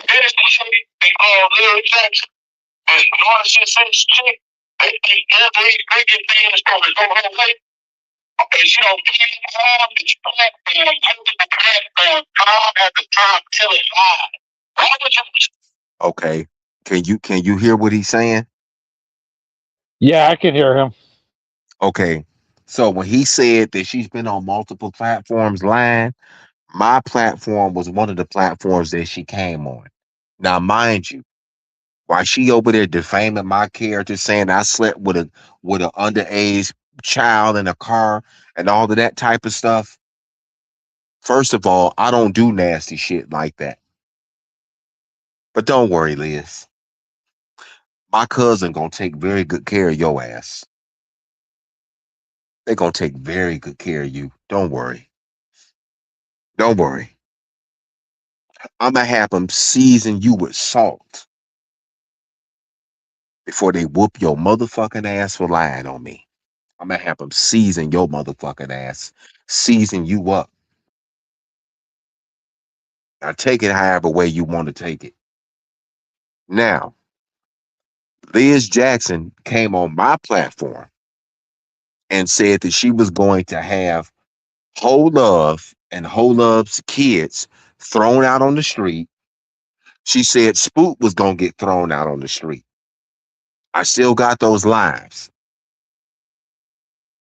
This chick, they call Larry Jackson. This narcissist chick, they think every freaking thing is going to go her way. And she don't keep on this platform, using the platform, time after time, telling lies. Why would you? Okay. Can you hear what he's saying? Yeah, I can hear him. Okay. So when he said that she's been on multiple platforms lying, my platform was one of the platforms that she came on. Now, mind you, while she over there defaming my character, saying I slept with an underage child in a car and all of that type of stuff. First of all, I don't do nasty shit like that. But don't worry, Liz. My cousin gonna take very good care of your ass. They gonna take very good care of you. Don't worry. Don't worry. I'm gonna have them season you with salt before they whoop your motherfucking ass for lying on me. I'm gonna have them season your motherfucking ass, season you up. Now take it however way you want to take it. Now, Liz Jackson came on my platform and said that she was going to have Whole Love and Whole Love's kids thrown out on the street. She said Spook was gonna get thrown out on the street. I still got those lives.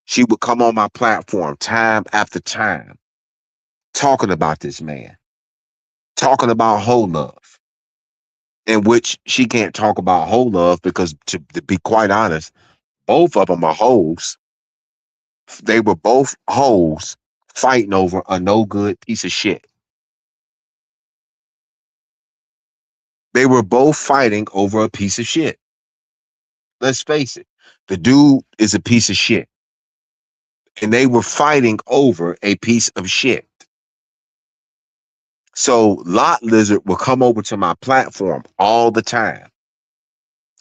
She would come on my platform time after time talking about this man, talking about Whole Love, in which she can't talk about Whole Love because, to be quite honest, both of them are hoes. They were both hoes fighting over a no good piece of shit. They were both fighting over a piece of shit. Let's face it. The dude is a piece of shit. And they were fighting over a piece of shit. So Lot Lizard will come over to my platform all the time.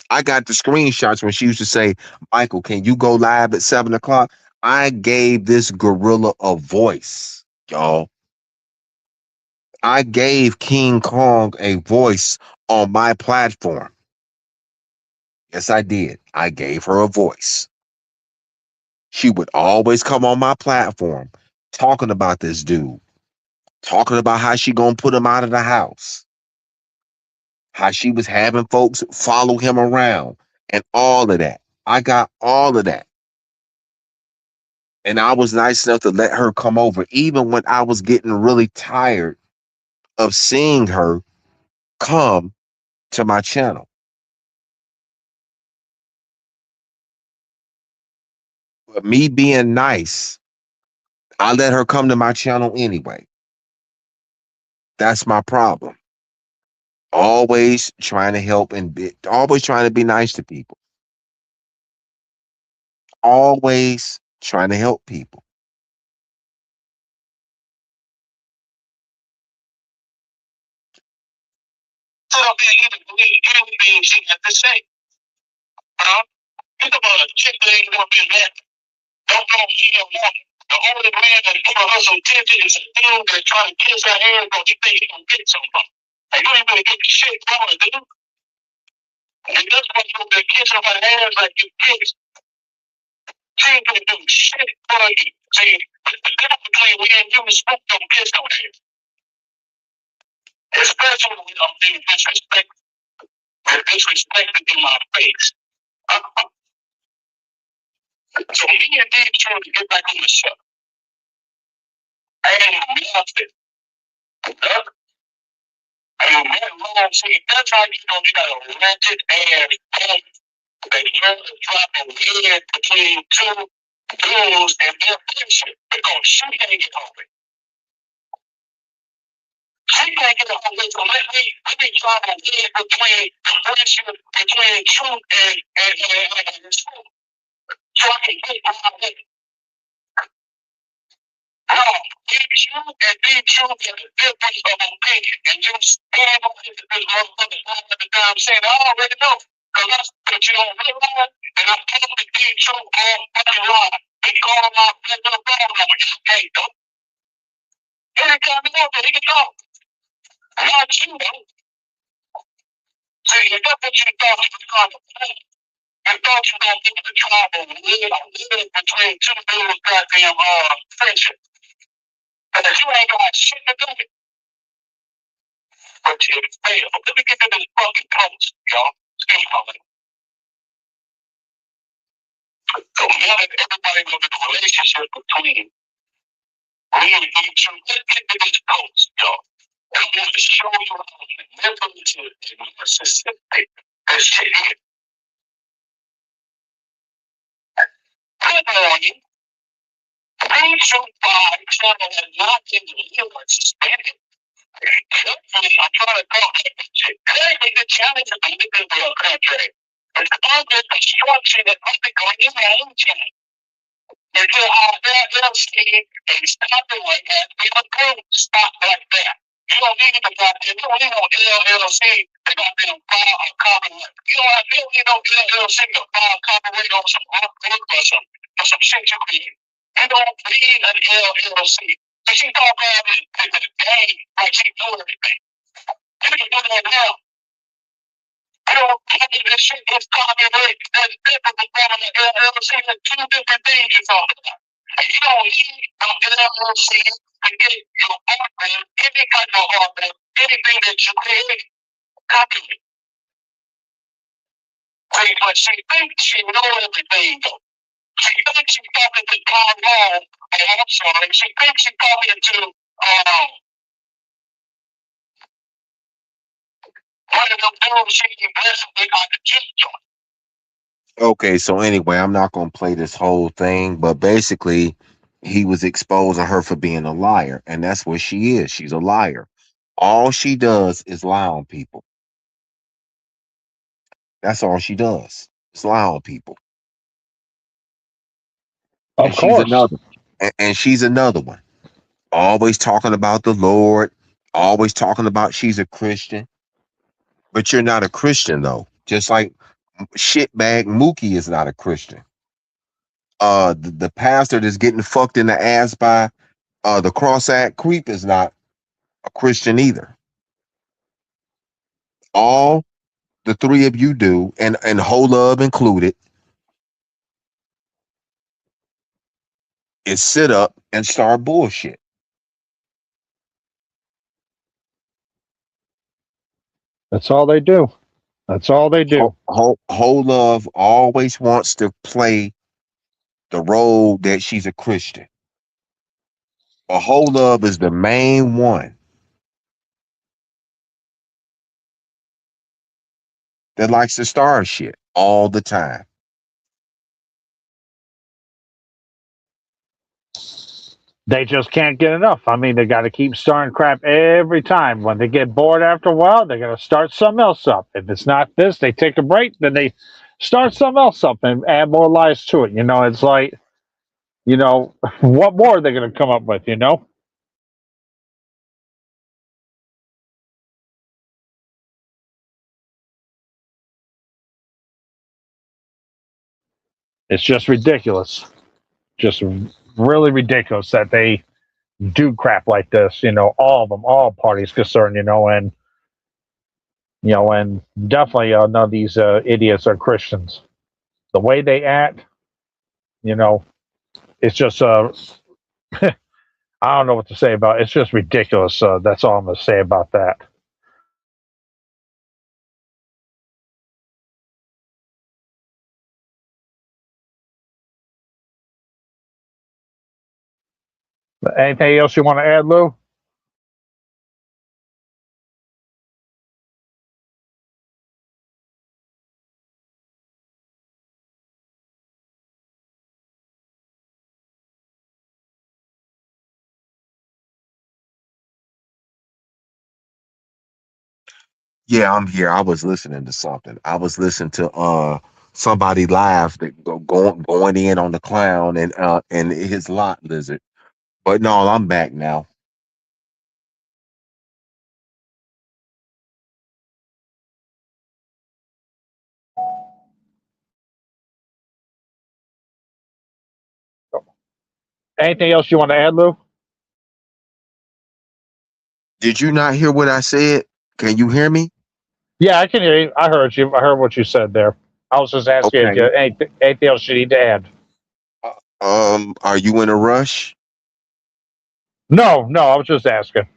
I got the screenshots when she used to say, Michael, can you go live at 7 o'clock? I gave this gorilla a voice, y'all. I gave King Kong a voice on my platform. Yes, I did. I gave her a voice. She would always come on my platform talking about this dude, talking about how she gonna put him out of the house, how she was having folks follow him around, and all of that. I got all of that. And I was nice enough to let her come over, even when I was getting really tired of seeing her come to my channel. But me being nice, I let her come to my channel anyway. That's my problem. Always trying to help and always trying to be nice to people. Always trying to help people. So don't be even believe anything she had to say. Think about a chick that ain't gonna be mad. Don't know me or woman. The only man that's giving her some attention is a dude that's trying to kiss her ass because he think he gonna get something. And you ain't gonna get the shit going, dude. And that's why you're gonna kiss her ass like you kiss. She ain't gonna do shit for you. See, the difference between me and you is smoke don't kiss no ass. Especially when I'm being disrespectful. They're disrespected in my face. So me and D trying to get back on the show. I ain't nothing. And that long, see, that's how you know you got a rented ass home that you're dropping in between two dudes and their friendship because she can't get over it. She can't get over it. So let me drop a in between the friendship between truth and truth. So I can get out of it. No, you and be true to the difference of opinion. And you stand on this motherfucker all the time saying, I already know. Because that's what you don't realize. And I'm totally be true all fucking line. He called my little phone number. You can't do. Anytime he wants he can talk. Not you, though. See, if that's what you thought you was going to play, you thought you were going to get the trouble live between two dudes goddamn friendship. But if you ain't got shit to do with it, but you fail. Let me get to this fucking post, y'all. Excuse me. So now that everybody knows the relationship between me and each other, let's get to this post, y'all. And I want to show you how manipulative and narcissistic this shit is. Good morning. Please shoot by channel has not been delivered suspended. Carefully, I'm trying to talk shit. Currently, the challenge of the legal world contract is under construction and undergoing in my own chain. Until our LLC and stop it like that, we approved stop like that. You don't need to goddamn, you don't need no LLC to goddamn file a copyright. You don't need no LLC to file a copyright on some artwork or some shit you create. You don't need an LLC. But she talk all this game like she do everything. You can do that now. You know, this shit is copyright. That's different from an LLC. That's two different things you're talking about. And you don't need an LLC to get your artwork, any kind of artwork, anything that you create, copyright. But she thinks she knows everything, though. She thinks she's talking to Tom Wall. I'm sorry. She thinks she's talking to one of them dudes she invested with on the juice joint. Okay, so anyway, I'm not gonna play this whole thing, but basically, he was exposing her for being a liar, and that's what she is. She's a liar. All she does is lie on people. That's all she does. Is lie on people. And Of she's course. another. And she's another one. Always talking about the Lord. Always talking about she's a Christian. But you're not a Christian though. Just like shitbag Mookie is not a Christian. The pastor that's getting fucked in the ass by the cross-act creep is not a Christian either. All the three of you do, and whole love included, is sit up and start bullshit. That's all they do. That's all they do. Whole love always wants to play the role that she's a Christian. But whole love is the main one that likes to start shit all the time. They just can't get enough. I mean, they got to keep stirring crap every time. When they get bored after a while, they're going to start something else up. If it's not this, they take a break, then they start something else up and add more lies to it. It's like, what more are they going to come up with? It's just ridiculous. Just really ridiculous that they do crap like this. All of them, all parties concerned. And definitely none of these idiots are Christians. The way they act, you know, it's just I don't know what to say about it. It's just ridiculous. That's all I'm going to say about that. But anything else you want to add, Lou? Yeah, I'm here. I was listening to something. I was listening to somebody live that going in on the clown and his lot lizard. But no, I'm back now. Anything else you want to add, Lou? Did you not hear what I said? Can you hear me? Yeah, I can hear you. I heard you. I heard what you said there. I was just asking if Okay. you anything else you need to add. Are you in a rush? No, no, I was just asking.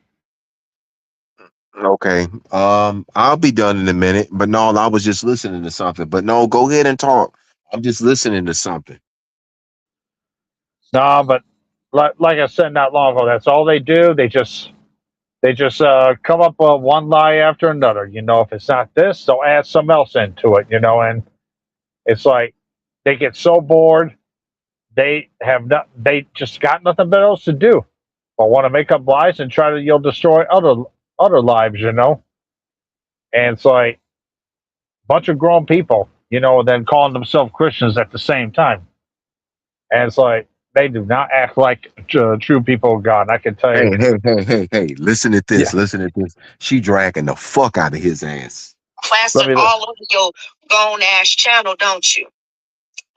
Okay. I'll be done in a minute. But no, I was just listening to something. But no, go ahead and talk. I'm just listening to something. No, but like I said not long ago, that's all they do. They just come up with one lie after another. If it's not this, they'll add something else into it. And it's like they get so bored, they just got nothing better else to do, or want to make up lies and try to destroy other lives. And it's like a bunch of grown people, then calling themselves Christians at the same time. And it's like they do not act like true people of God. I can tell Hey, you. hey, hey, hey, hey, listen to Yeah. this. Listen to this. She dragging the fuck out of his ass. Plastered all over your gone ass channel, don't you?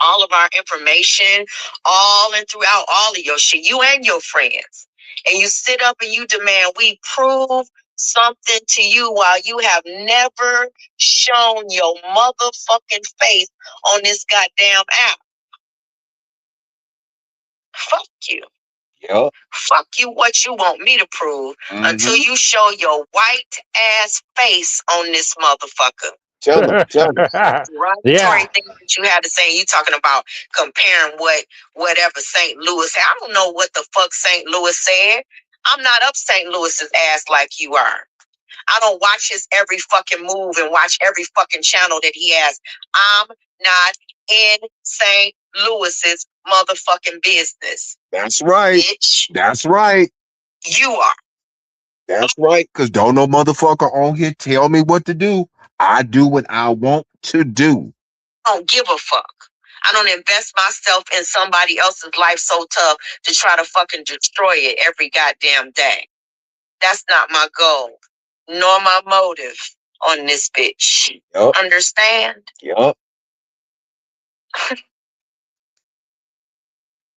All of our information, all and throughout all of your shit, you and your friends. And you sit up and you demand we prove something to you while you have never shown your motherfucking face on this goddamn app. Fuck you. Yep. Fuck you what you want me to prove until you show your white ass face on this motherfucker. Tell him. Tell him. Yeah. Things that you had to say. You talking about comparing whatever St. Louis. I don't know what the fuck St. Louis said. I'm not up St. Louis's ass like you are. I don't watch his every fucking move and watch every fucking channel that he has. I'm not in St. Louis's motherfucking business. That's right. Bitch. That's right. You are. That's right. Because don't no motherfucker on here tell me what to do. I do what I want to do. I don't give a fuck. I don't invest myself in somebody else's life so tough to try to fucking destroy it every goddamn day. That's not my goal, nor my motive on this bitch. Yep. Understand? Yep.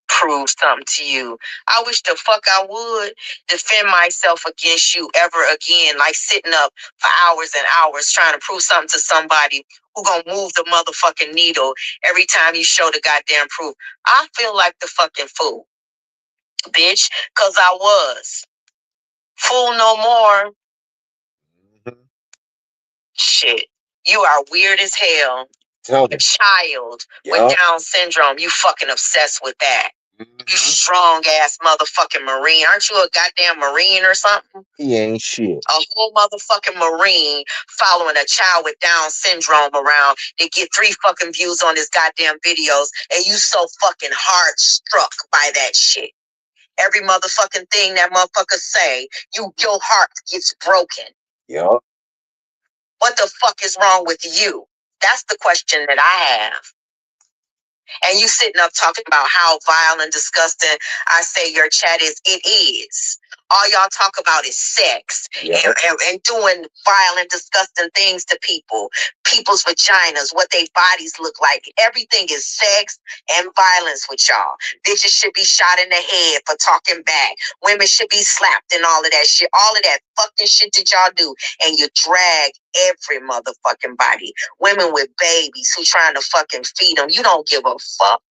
Prove something to you. I wish the fuck I would defend myself against you ever again, like sitting up for hours and hours trying to prove something to somebody who gonna move the motherfucking needle every time you show the goddamn proof. I feel like the fucking fool, bitch, cause I was. Fool no more. Mm-hmm. Shit. You are weird as hell. A child with Down syndrome. You fucking obsessed with that. Mm-hmm. You strong ass motherfucking Marine. Aren't you a goddamn Marine or something? He ain't shit. A whole motherfucking Marine following a child with Down syndrome around to get 3 fucking views on his goddamn videos, and you so fucking hard struck by that shit. Every motherfucking thing that motherfucker say, your heart gets broken. Yup. What the fuck is wrong with you? That's the question that I have. And you sitting up talking about how vile and disgusting I say your chat is. It is. All y'all talk about is sex and doing vile and disgusting things to people, people's vaginas, what their bodies look like. Everything is sex and violence with y'all. Bitches should be shot in the head for talking back. Women should be slapped and all of that shit. All of that fucking shit that y'all do. And you drag every motherfucking body. Women with babies who trying to fucking feed them. You don't give a fuck.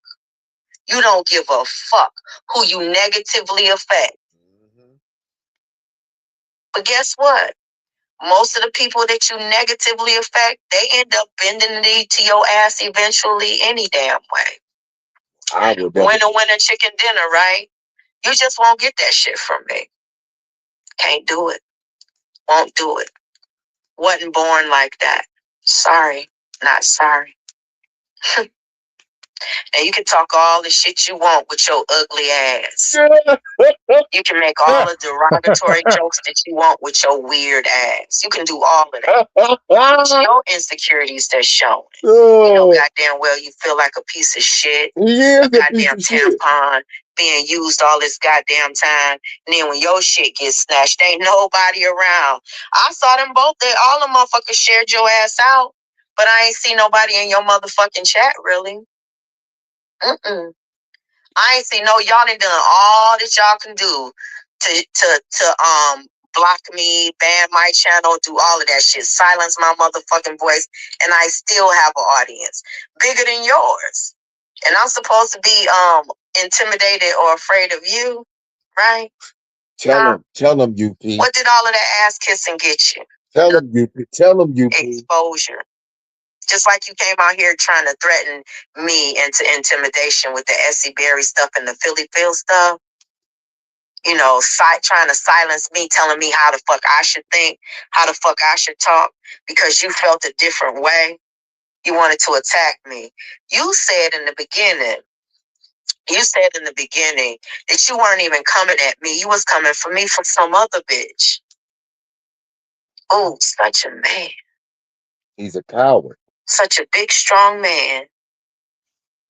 You don't give a fuck who you negatively affect. But guess what? Most of the people that you negatively affect, they end up bending the knee to your ass eventually any damn way. Winner, chicken dinner, right? You just won't get that shit from me. Can't do it. Won't do it. Wasn't born like that. Sorry. Not sorry. Now you can talk all the shit you want with your ugly ass. You can make all the derogatory jokes that you want with your weird ass. You can do all of that. It's your insecurities that's showing. You know goddamn well you feel like a piece of shit. A goddamn tampon being used all this goddamn time. And then when your shit gets snatched, ain't nobody around. I saw them both. All the motherfuckers shared your ass out. But I ain't see nobody in your motherfucking chat, really. I ain't seen y'all done all that y'all can do to block me, ban my channel, do all of that shit, silence my motherfucking voice, and I still have an audience bigger than yours. And I'm supposed to be intimidated or afraid of you, right? Tell them, UP. What did all of that ass kissing get you? Tell them, UP. Exposure. Just like you came out here trying to threaten me into intimidation with the Essie Berry stuff and the Philly Phil stuff. You know, trying to silence me, telling me how the fuck I should think, how the fuck I should talk, because you felt a different way. You wanted to attack me. You said in the beginning that you weren't even coming at me. You was coming for me from some other bitch. Oh, such a man. He's a coward. Such a big, strong man.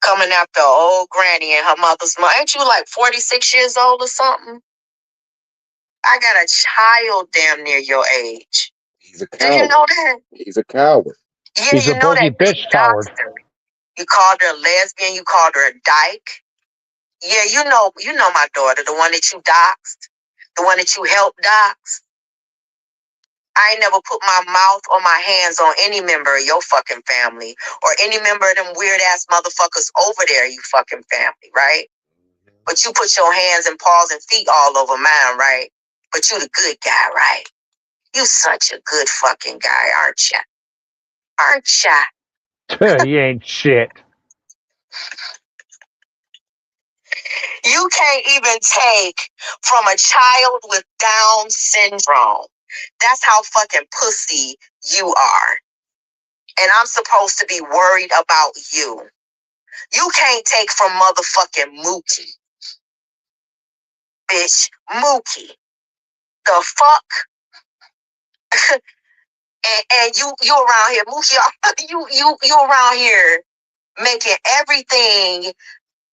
Coming after an old granny and her mother's mother. Ain't you like 46 years old or something? I got a child damn near your age. He's a coward. Do you know that? He's a coward. Yeah, he's you a know that bitch coward. You called her a lesbian. You called her a dyke. Yeah, you know my daughter, the one that you doxed, the one that you helped dox. I ain't never put my mouth or my hands on any member of your fucking family or any member of them weird ass motherfuckers over there, you fucking family, right? But you put your hands and paws and feet all over mine, right? But you the good guy, right? You such a good fucking guy, aren't ya? Aren't ya? He ain't shit. You can't even take from a child with Down syndrome. That's how fucking pussy you are. And I'm supposed to be worried about you. You can't take from motherfucking Mookie. Bitch, Mookie. The fuck? and you around here, Mookie, you around here making everything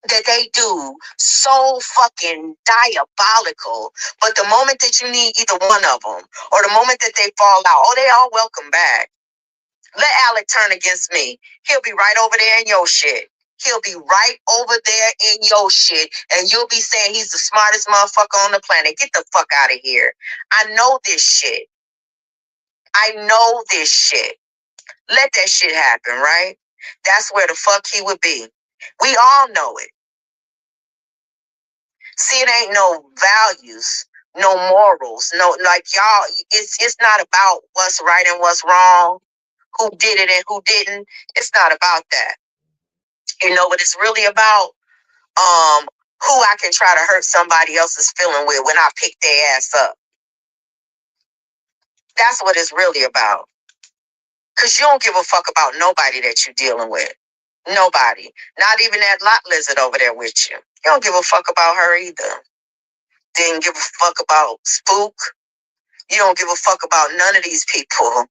that they do so fucking diabolical. But the moment that you need either one of them, or the moment that they fall out, oh, they all welcome back. Let Alec turn against me. He'll be right over there in your shit. He'll be right over there in your shit, and you'll be saying he's the smartest motherfucker on the planet. Get the fuck out of here. I know this shit. I know this shit. Let that shit happen, right? That's where the fuck he would be. We all know it. See, it ain't no values, no morals, no, like y'all, it's not about what's right and what's wrong, who did it and who didn't. It's not about that. You know what it's really about? Who I can try to hurt somebody else's feeling with when I pick their ass up. That's what it's really about. Because you don't give a fuck about nobody that you're dealing with. Nobody. Not even that lot lizard over there with you. You don't give a fuck about her either. Didn't give a fuck about Spook. You don't give a fuck about none of these people.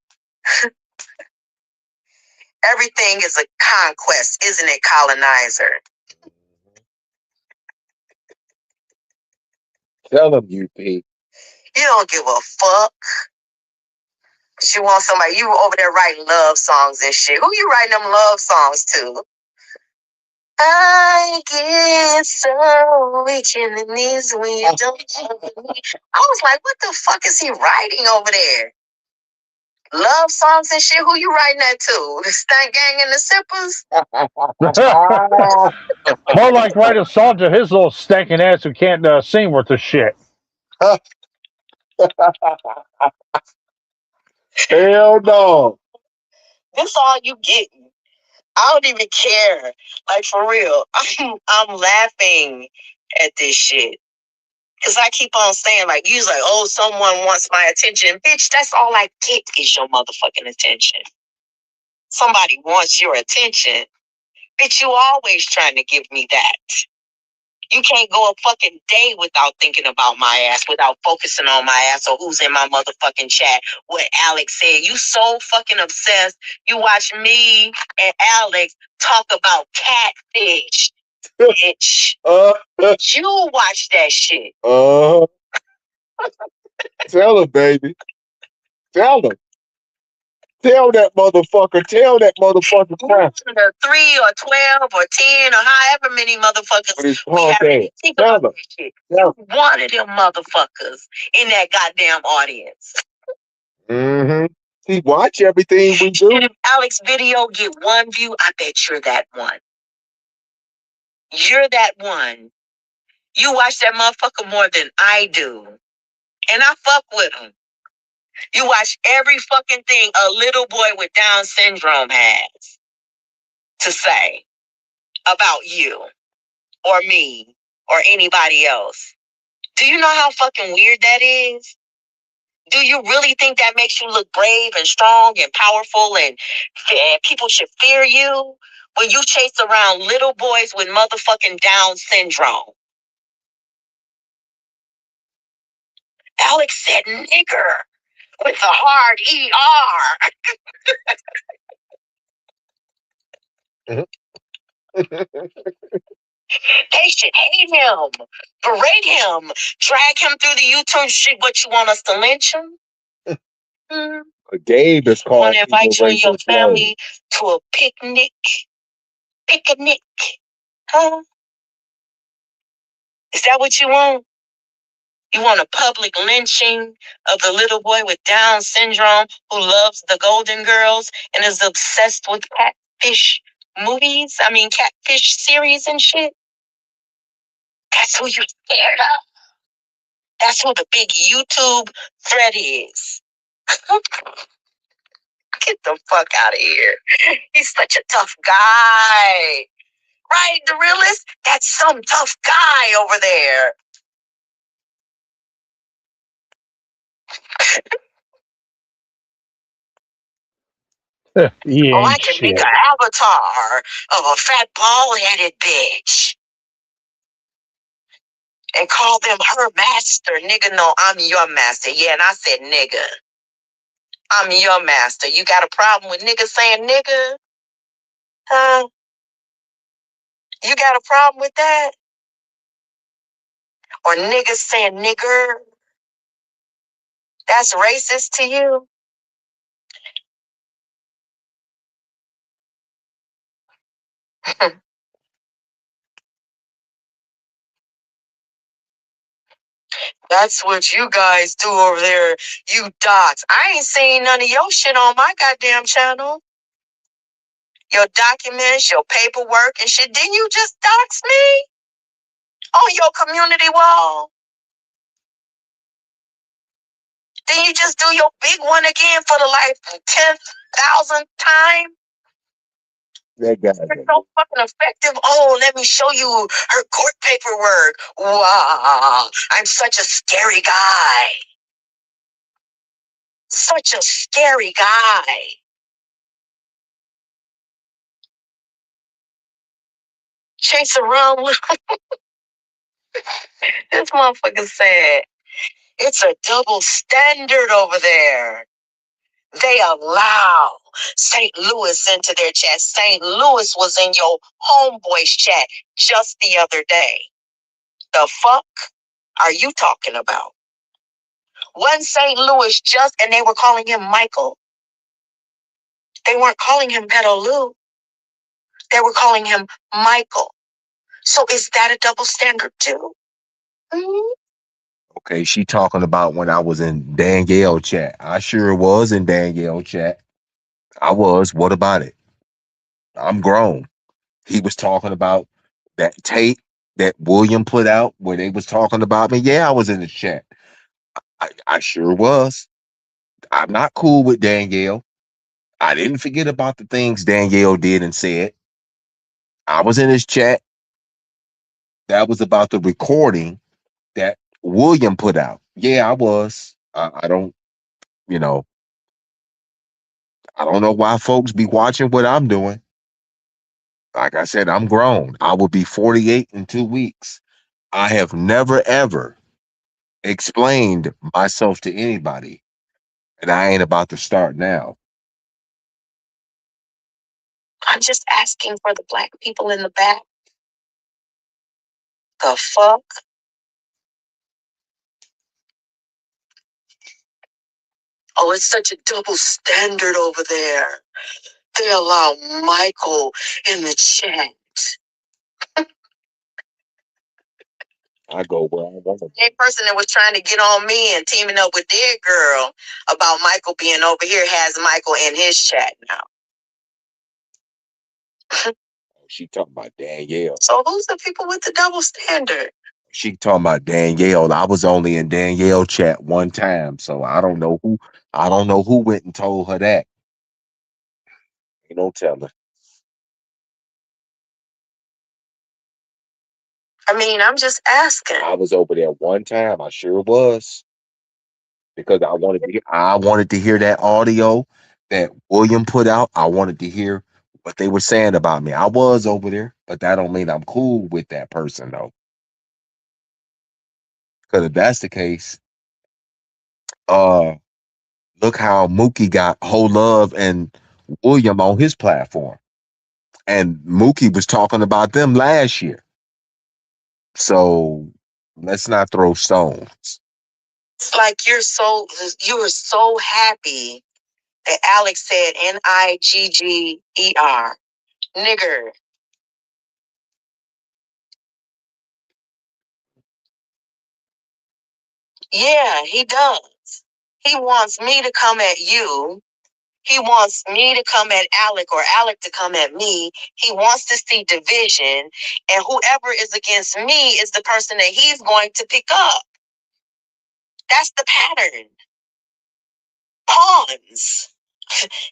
Everything is a conquest, isn't it, colonizer? Tell them, UP. You don't give a fuck. But you want somebody, you over there writing love songs and shit. Who you writing them love songs to? I get so weak in the knees when you don't hug me. I was like, what the fuck is he writing over there? Love songs and shit? Who you writing that to? The Stank Gang and the Sippers? More like write a song to his little stinking ass who can't sing worth a shit. Hell no. This all you getting. I don't even care. Like, for real. I'm laughing at this shit. Because I keep on saying, like, you like, oh, someone wants my attention. Bitch, that's all I get is your motherfucking attention. Somebody wants your attention. Bitch, you always trying to give me that. You can't go a fucking day without thinking about my ass, without focusing on my ass or who's in my motherfucking chat. What Alex said. You so fucking obsessed. You watch me and Alex talk about catfish, bitch. You watch that shit. Tell him, baby. Tell him. Tell that motherfucker. Tell that motherfucker. 3 or 12 or 10 or however many motherfuckers we have. Think about that shit. One of them motherfuckers in that goddamn audience. Mm-hmm. He watch everything we do. If Alex video get 1 view, I bet you're that one. You're that one. You watch that motherfucker more than I do. And I fuck with him. You watch every fucking thing a little boy with Down syndrome has to say about you or me or anybody else. Do you know how fucking weird that is? Do you really think that makes you look brave and strong and powerful and people should fear you when you chase around little boys with motherfucking Down syndrome? Alex said nigger with a hard ER. They should hate him, berate him, drag him through the YouTube shit. What, you want us to lynch him? Gabe is called. Want to invite you and your family to a picnic? Picnic. Huh? Is that what you want? You want a public lynching of the little boy with Down syndrome who loves the Golden Girls and is obsessed with catfish movies? Catfish series and shit? That's who you're scared of. That's who the big YouTube threat is. Get the fuck out of here. He's such a tough guy. Right, the realist? That's some tough guy over there. He I ain't can make shit. an avatar of a fat bald-headed bitch and call them her master. Nigga, no, I'm your master. Yeah, and I said nigga. I'm your master. You got a problem with niggas saying nigga? Huh? You got a problem with that? Or niggas saying nigger? That's racist to you? That's what you guys do over there, you docs. I ain't seen none of your shit on my goddamn channel. Your documents, your paperwork and shit. Didn't you just dox me on your community wall? Didn't you just do your big one again for the 10,000th time? That guy. It's so fucking effective. Oh, let me show you her court paperwork. Wow, I'm such a scary guy. Such a scary guy. Chase around with This motherfucker said, it's a double standard over there. They allow St. Louis into their chat. St. Louis was in your homeboy's chat just the other day. The fuck are you talking about? One St. Louis just, and they were calling him Michael. They weren't calling him Pedo Lou. They were calling him Michael. So is that a double standard too? Mm-hmm. Okay, she talking about when I was in Danielle chat. I sure was in Danielle chat. I was. What about it? I'm grown. He was talking about that tape that William put out where they was talking about me. Yeah, I was in the chat. I sure was. I'm not cool with Danielle. I didn't forget about the things Danielle did and said. I was in his chat. That was about the recording that William put out. Yeah, I was. I don't, you know, I don't know why folks be watching what I'm doing. Like I said, I'm grown. I will be 48 in 2 weeks. I have never ever explained myself to anybody, and I ain't about to start now. I'm just asking for the black people in the back. The fuck? Oh, it's such a double standard over there. They allow Michael in the chat. I go, well, I want to. That person that was trying to get on me and teaming up with their girl about Michael being over here has Michael in his chat now. She talking about Danielle. So who's the people with the double standard? She talking about Danielle. I was only in Danielle chat one time, so I don't know who. I don't know who went and told her that. You don't tell her. I mean, I'm just asking. I was over there one time. I sure was. Because I wanted to hear that audio that William put out. I wanted to hear what they were saying about me. I was over there, but that don't mean I'm cool with that person though. Because if that's the case, uh look how Mookie got Whole Love and William on his platform. And Mookie was talking about them last year. So let's not throw stones. It's like you were so happy that Alex said Nigger. Nigger. Yeah, he does. He wants me to come at you. He wants me to come at Alec or Alec to come at me. He wants to see division. And whoever is against me is the person that he's going to pick up. That's the pattern. Pawns.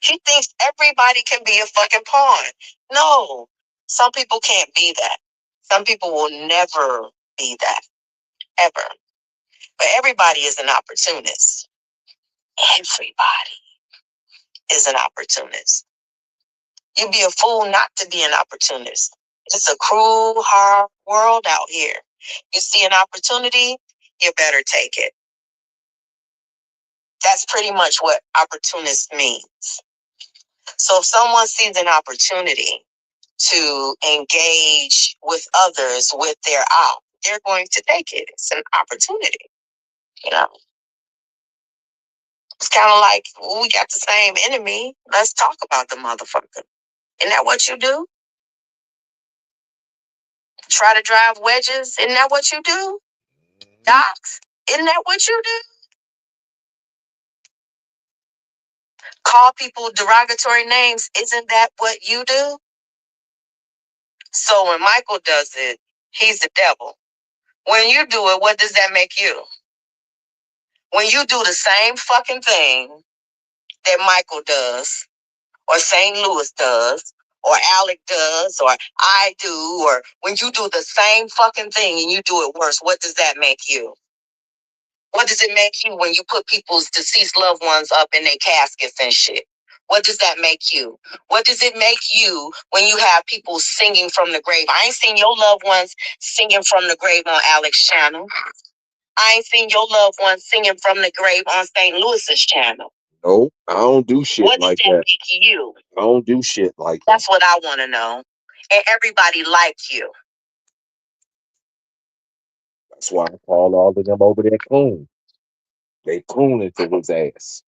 He thinks everybody can be a fucking pawn. No, some people can't be that. Some people will never be that, ever. But everybody is an opportunist. Everybody is an opportunist. You'd be a fool not to be an opportunist. It's a cruel, hard world out here. You see an opportunity, you better take it. That's pretty much what opportunist means. So if someone sees an opportunity to engage with others with their out, they're going to take it. It's an opportunity, you know. It's kind of like we got the same enemy. Let's talk about the motherfucker. Isn't that what you do? Try to drive wedges. Isn't that what you do? Docs. Isn't that what you do? Call people derogatory names. Isn't that what you do? So when Michael does it, he's the devil. When you do it, what does that make you? When you do the same fucking thing that Michael does, or St. Louis does, or Alec does, or I do, or when you do the same fucking thing and you do it worse, what does that make you? What does it make you when you put people's deceased loved ones up in their caskets and shit? What does that make you? What does it make you when you have people singing from the grave? I ain't seen your loved ones singing from the grave on Alex channel. I ain't seen your loved ones singing from the grave on St. Louis's channel. No, I don't do shit What like does that that. make you? I don't do shit like that. That's what I want to know. And everybody like you. That's why I call all of them over there coon. They cooning to his ass.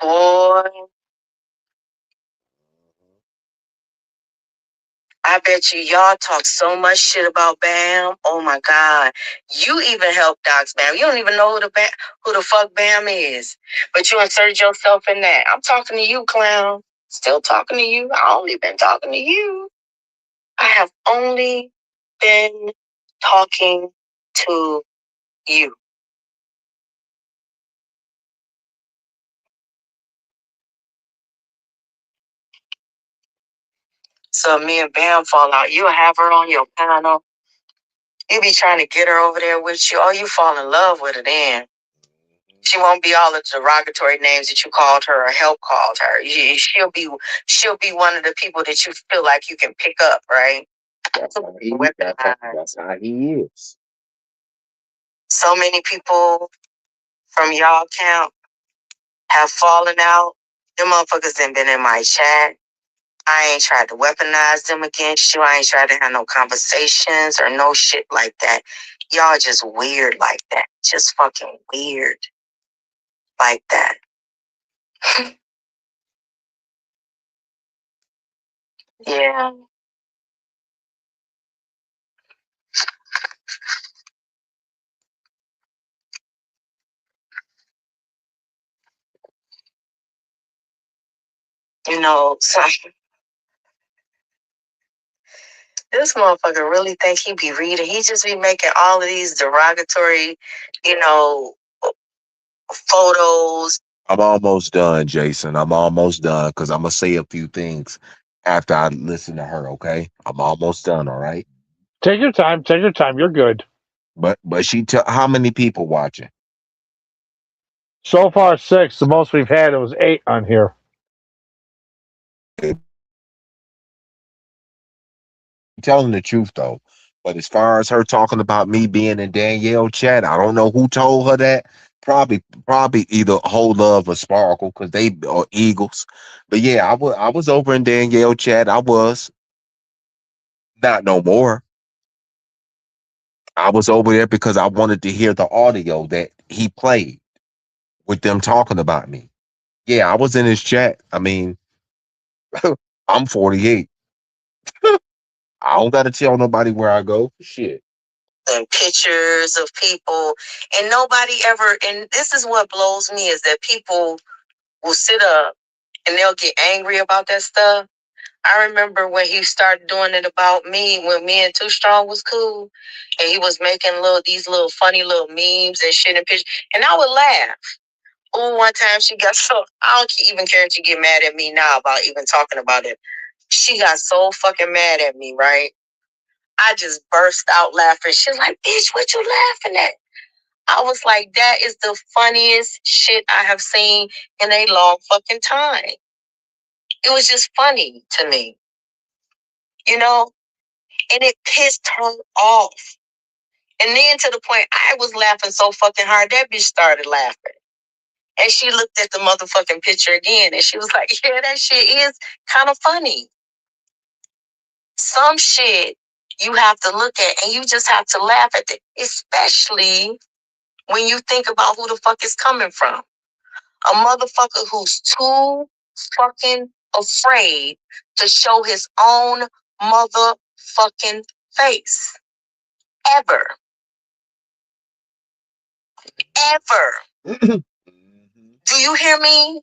Boy, I bet you y'all talk so much shit about Bam. Oh my God. You even help dox Bam. You don't even know who the fuck Bam is. But you insert yourself in that. I'm talking to you, clown. Still talking to you. I only been talking to you. I have only been talking to you. So me and Bam fall out. You'll have her on your panel. You be trying to get her over there with you. Oh, you fall in love with her then. She won't be all the derogatory names that you called her or help called her. She'll be one of the people that you feel like you can pick up, right? That's how he is. So many people from y'all camp have fallen out. Them motherfuckers ain't been in my chat. I ain't tried to weaponize them against you. I ain't tried to have no conversations or no shit like that. Y'all just weird like that. Just fucking weird like that. Yeah. You know, so this motherfucker really think he be reading. He just be making all of these derogatory, you know, photos. I'm almost done, Jason. I'm almost done because I'm gonna say a few things after I listen to her. Okay, I'm almost done. All right. Take your time. Take your time. You're good. But how many people watching? So far, 6. The most we've had it was 8 on here. Telling the truth though. But as far as her talking about me being in Danielle chat, I don't know who told her that. Probably either Whole Love or Sparkle because they are Eagles. But yeah, I was over in Danielle chat. I was not no more. I was over there because I wanted to hear the audio that he played with them talking about me. Yeah, I was in his chat. I mean, I'm 48. I don't gotta tell nobody where I go. Shit. And pictures of people, and nobody ever. And this is what blows me is that people will sit up and they'll get angry about that stuff. I remember when he started doing it about me when me and Too Strong was cool, and he was making these little funny little memes and shit and pictures, and I would laugh. Oh, one time she got so I don't even care if she get mad at me now about even talking about it. She got so fucking mad at me, right? I just burst out laughing. She's like, "Bitch, what you laughing at?" I was like, "That is the funniest shit I have seen in a long fucking time." It was just funny to me, you know, and it pissed her off. And then to the point I was laughing so fucking hard that bitch started laughing. And she looked at the motherfucking picture again and she was like, "Yeah, that shit is kind of funny." Some shit you have to look at and you just have to laugh at it, especially when you think about who the fuck is coming from. A motherfucker who's too fucking afraid to show his own motherfucking face. Ever. Ever. Do you hear me?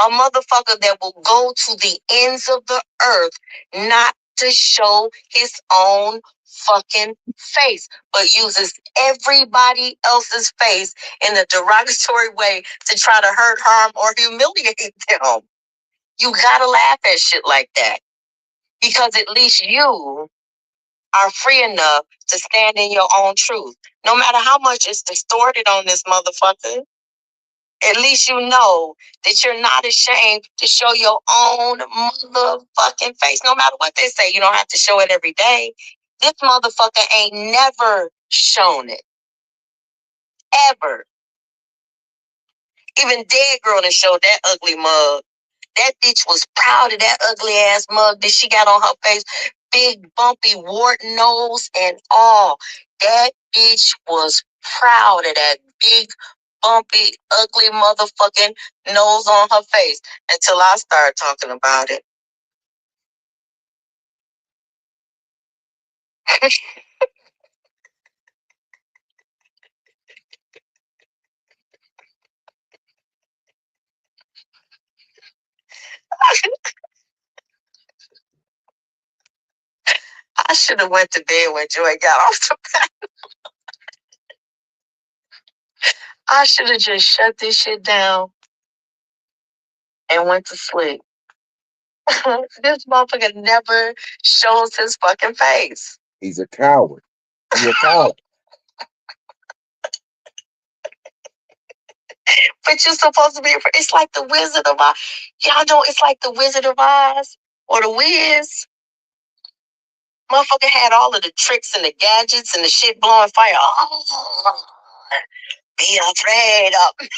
A motherfucker that will go to the ends of the earth not to show his own fucking face, but uses everybody else's face in a derogatory way to try to hurt, harm, or humiliate them. You gotta laugh at shit like that. Because at least you are free enough to stand in your own truth. No matter how much it's distorted on this motherfucker, at least you know that you're not ashamed to show your own motherfucking face. No matter what they say, you don't have to show it every day. This motherfucker ain't never shown it. Ever. Even Dead Girl done showed that ugly mug. That bitch was proud of that ugly ass mug that she got on her face. Big, bumpy, wart nose and all. That bitch was proud of that big, bumpy, ugly motherfucking nose on her face until I started talking about it. I should have went to bed when Joy got off the bed. I should have just shut this shit down and went to sleep. This motherfucker never shows his fucking face. He's a coward. He's a coward. But you're supposed to be. It's like the Wizard of Oz. Y'all know it's like the Wizard of Oz or the Wiz. Motherfucker had all of the tricks and the gadgets and the shit blowing fire. Oh, be afraid of.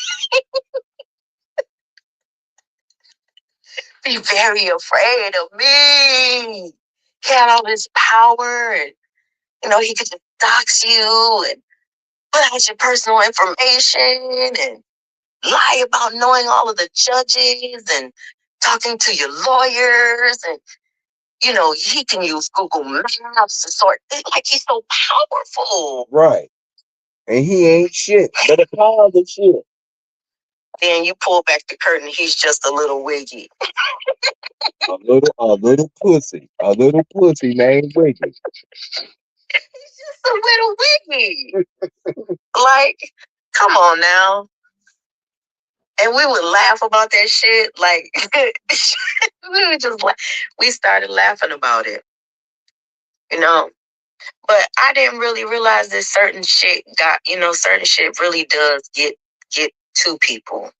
Be very afraid of me. He had all this power, and he could just dox you and put out your personal information and lie about knowing all of the judges and talking to your lawyers, and he can use Google Maps to sort. It's like he's so powerful. Right. And he ain't shit, but a pile of shit. Then you pull back the curtain, he's just a little wiggy. A little pussy named Wiggy. He's just a little wiggy. Like, come on now. And we would laugh about that shit. Like, we would just we started laughing about it. But I didn't really realize that certain shit really does get to people.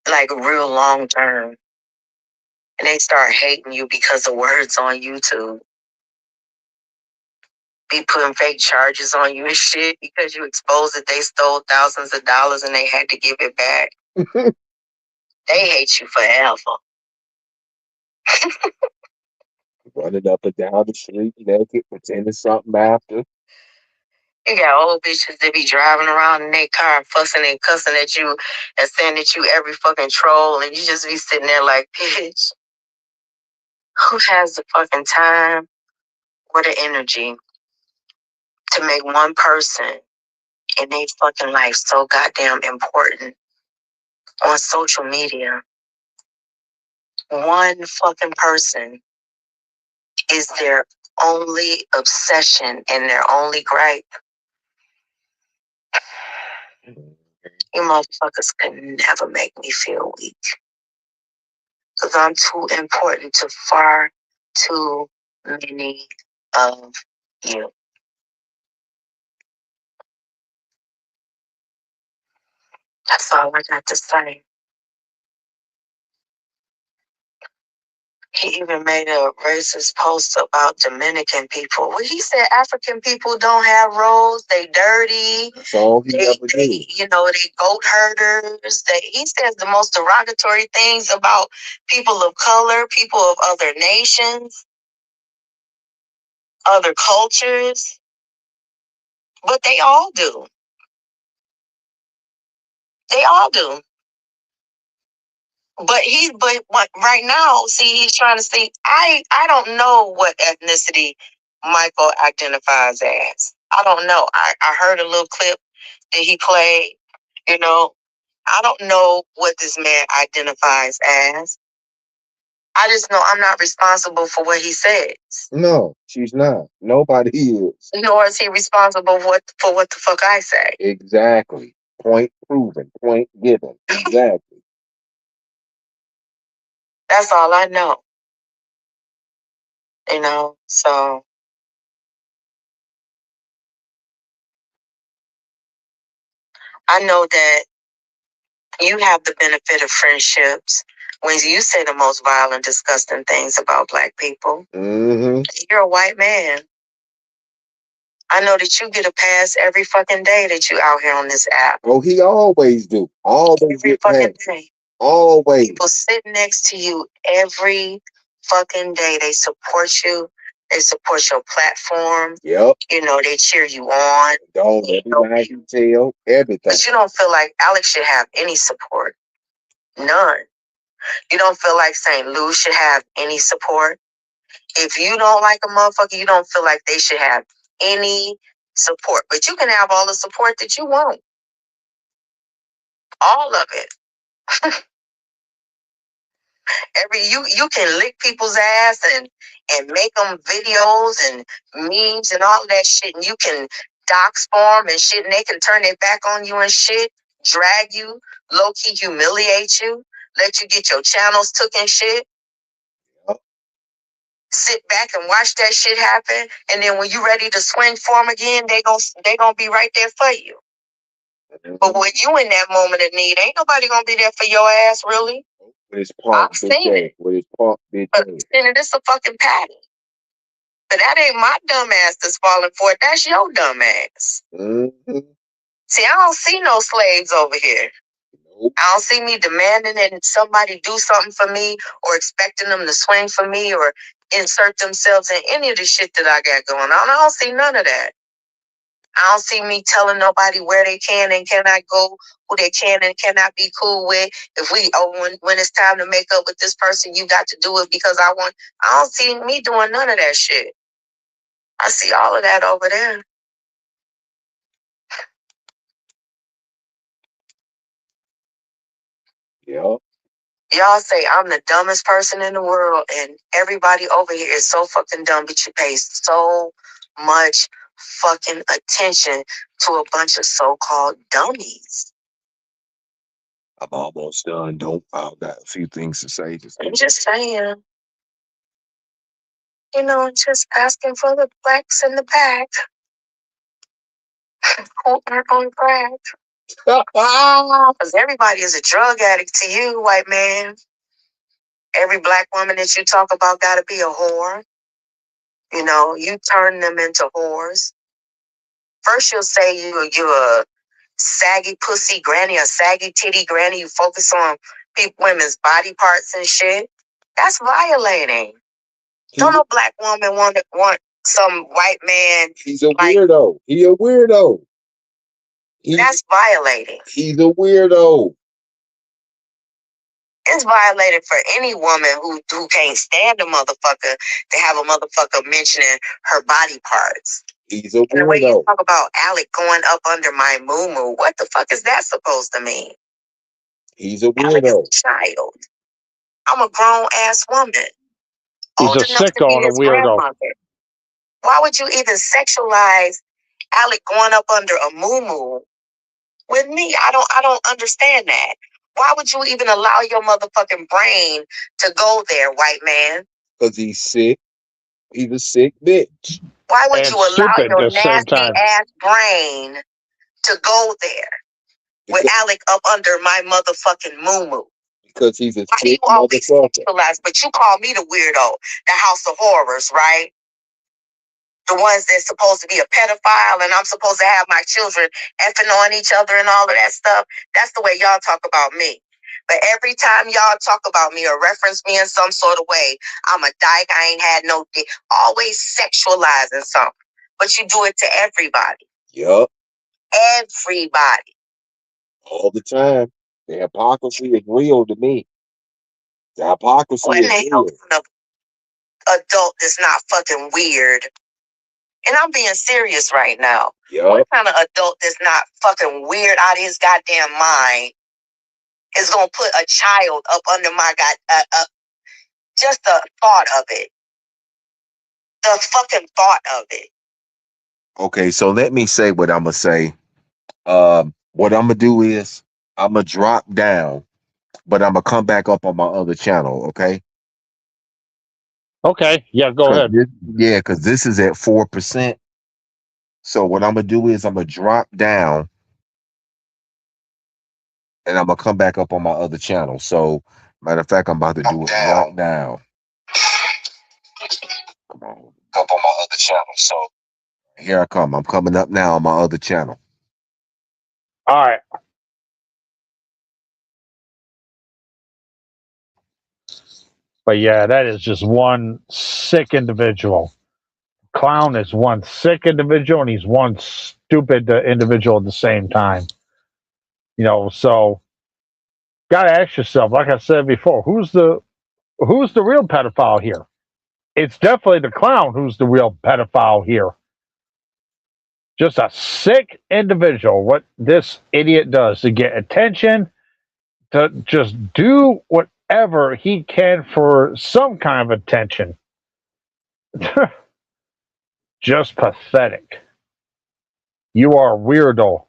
Like real long term. And they start hating you because of words on YouTube. Be putting fake charges on you and shit because you exposed that they stole thousands of dollars and they had to give it back. They hate you forever. Running up and down the street naked, pretending something after. You got old bitches that be driving around in their car fussing and cussing at you and saying that you every fucking troll, and you just be sitting there like, bitch, who has the fucking time or the energy to make one person in their fucking life so goddamn important on social media? One fucking person is their only obsession and their only gripe. You motherfuckers can never make me feel weak. Because I'm too important to far too many of you. That's all I got to say. He even made a racist post about Dominican people. Well, he said African people don't have roads. They dirty. That's all he ever did. They goat herders. He says the most derogatory things about people of color, people of other nations, other cultures. But they all do. They all do. But right now, see, he's trying to say, I don't know what ethnicity Michael identifies as. I don't know. I heard a little clip that he played, I don't know what this man identifies as. I just know I'm not responsible for what he says. No, she's not. Nobody is. Nor is he responsible for what the fuck I say. Exactly. Point proven. Point given. Exactly. That's all I know. So I know that you have the benefit of friendships when you say the most violent, disgusting things about Black people. Mm-hmm. You're a white man. I know that you get a pass every fucking day that you out here on this app. Oh, he always do. Always Every get fucking past. day. Always. People sit next to you every fucking day. They support you. They support your platform. Yep. You know, they cheer you on. Don't everybody can tell everything. But you don't feel like Alex should have any support. None. You don't feel like St. Louis should have any support. If you don't like a motherfucker, you don't feel like they should have any support. But you can have all the support that you want. All of it. You can lick people's ass and make them videos and memes and all of that shit, and you can dox form and shit, and they can turn their back on you and shit, drag you, low key humiliate you, let you get your channels took and shit. Sit back and watch that shit happen, and then when you ready to swing for them again, they gonna be right there for you. But when you in that moment of need, ain't nobody gonna be there for your ass, really. With his punk, I've seen it. With his punk, bitch. But it's a fucking pattern. But that ain't my dumb ass that's falling for it. That's your dumb ass. Mm-hmm. See, I don't see no slaves over here. Nope. I don't see me demanding that somebody do something for me or expecting them to swing for me or insert themselves in any of the shit that I got going on. I don't see none of that. I don't see me telling nobody where they can and cannot go, who they can and cannot be cool with. If when it's time to make up with this person, you got to do it because I want. I don't see me doing none of that shit. I see all of that over there. Yeah. Y'all say I'm the dumbest person in the world, and everybody over here is so fucking dumb, but you pay so much fucking attention to a bunch of so-called dummies. I'm almost done. I've got a few things to say. I'm just saying. You know, just asking for the blacks in the back who aren't on crack. Because everybody is a drug addict to you, white man. Every Black woman that you talk about got to be a whore. You know, you turn them into whores. First, you'll say you're a saggy pussy granny, a saggy titty granny. You focus on women's body parts and shit. That's violating. Don't no Black woman want some white man. He's a weirdo. He a weirdo. That's violating. He's a weirdo. It's violating for any woman who can't stand a motherfucker to have a motherfucker mentioning her body parts. He's a weirdo. And the way you talk about Alec going up under my moo-moo, what the fuck is that supposed to mean? He's a weirdo. Alec is a child. I'm a grown-ass woman. He's a sicko and a weirdo. Grandmother. Why would you even sexualize Alec going up under a moo-moo with me? I don't understand that. Why would you even allow your motherfucking brain to go there, white man? Because he's sick. He's a sick bitch. Why would you allow your nasty ass brain to go there with Alec up under my motherfucking moo-moo? Because he's a sick you always sexualize, but you call me the weirdo, the house of horrors, right? The ones that's supposed to be a pedophile and I'm supposed to have my children effing on each other and all of that stuff. That's the way y'all talk about me. But every time y'all talk about me or reference me in some sort of way, I'm a dyke. I ain't had no dick. Always sexualizing something. But you do it to everybody. Yup. Everybody. All the time. The hypocrisy is real to me. The hypocrisy is real. Adult that's not fucking weird. And I'm being serious right now. Yep. What kind of adult that's not fucking weird out of his goddamn mind is gonna put a child up under my just the thought of it. The fucking thought of it. Okay, so let me say what I'm gonna say. What I'm gonna do is I'm gonna drop down, but I'm gonna come back up on my other channel. Okay. Okay. Yeah. Go ahead. Because this is at 4%. So what I'm gonna do is I'm gonna drop down and I'm gonna come back up on my other channel. So, matter of fact, I'm about to do it right now. Come on, up on my other channel. So here I come. I'm coming up now on my other channel. All right. But yeah, that is just one sick individual. Clown is one sick individual, and he's one stupid individual at the same time. You know, so gotta ask yourself, like I said before, who's the real pedophile here? It's definitely the clown who's the real pedophile here. Just a sick individual. What this idiot does to get attention, to just do whatever he can for some kind of attention. Just pathetic. You are a weirdo.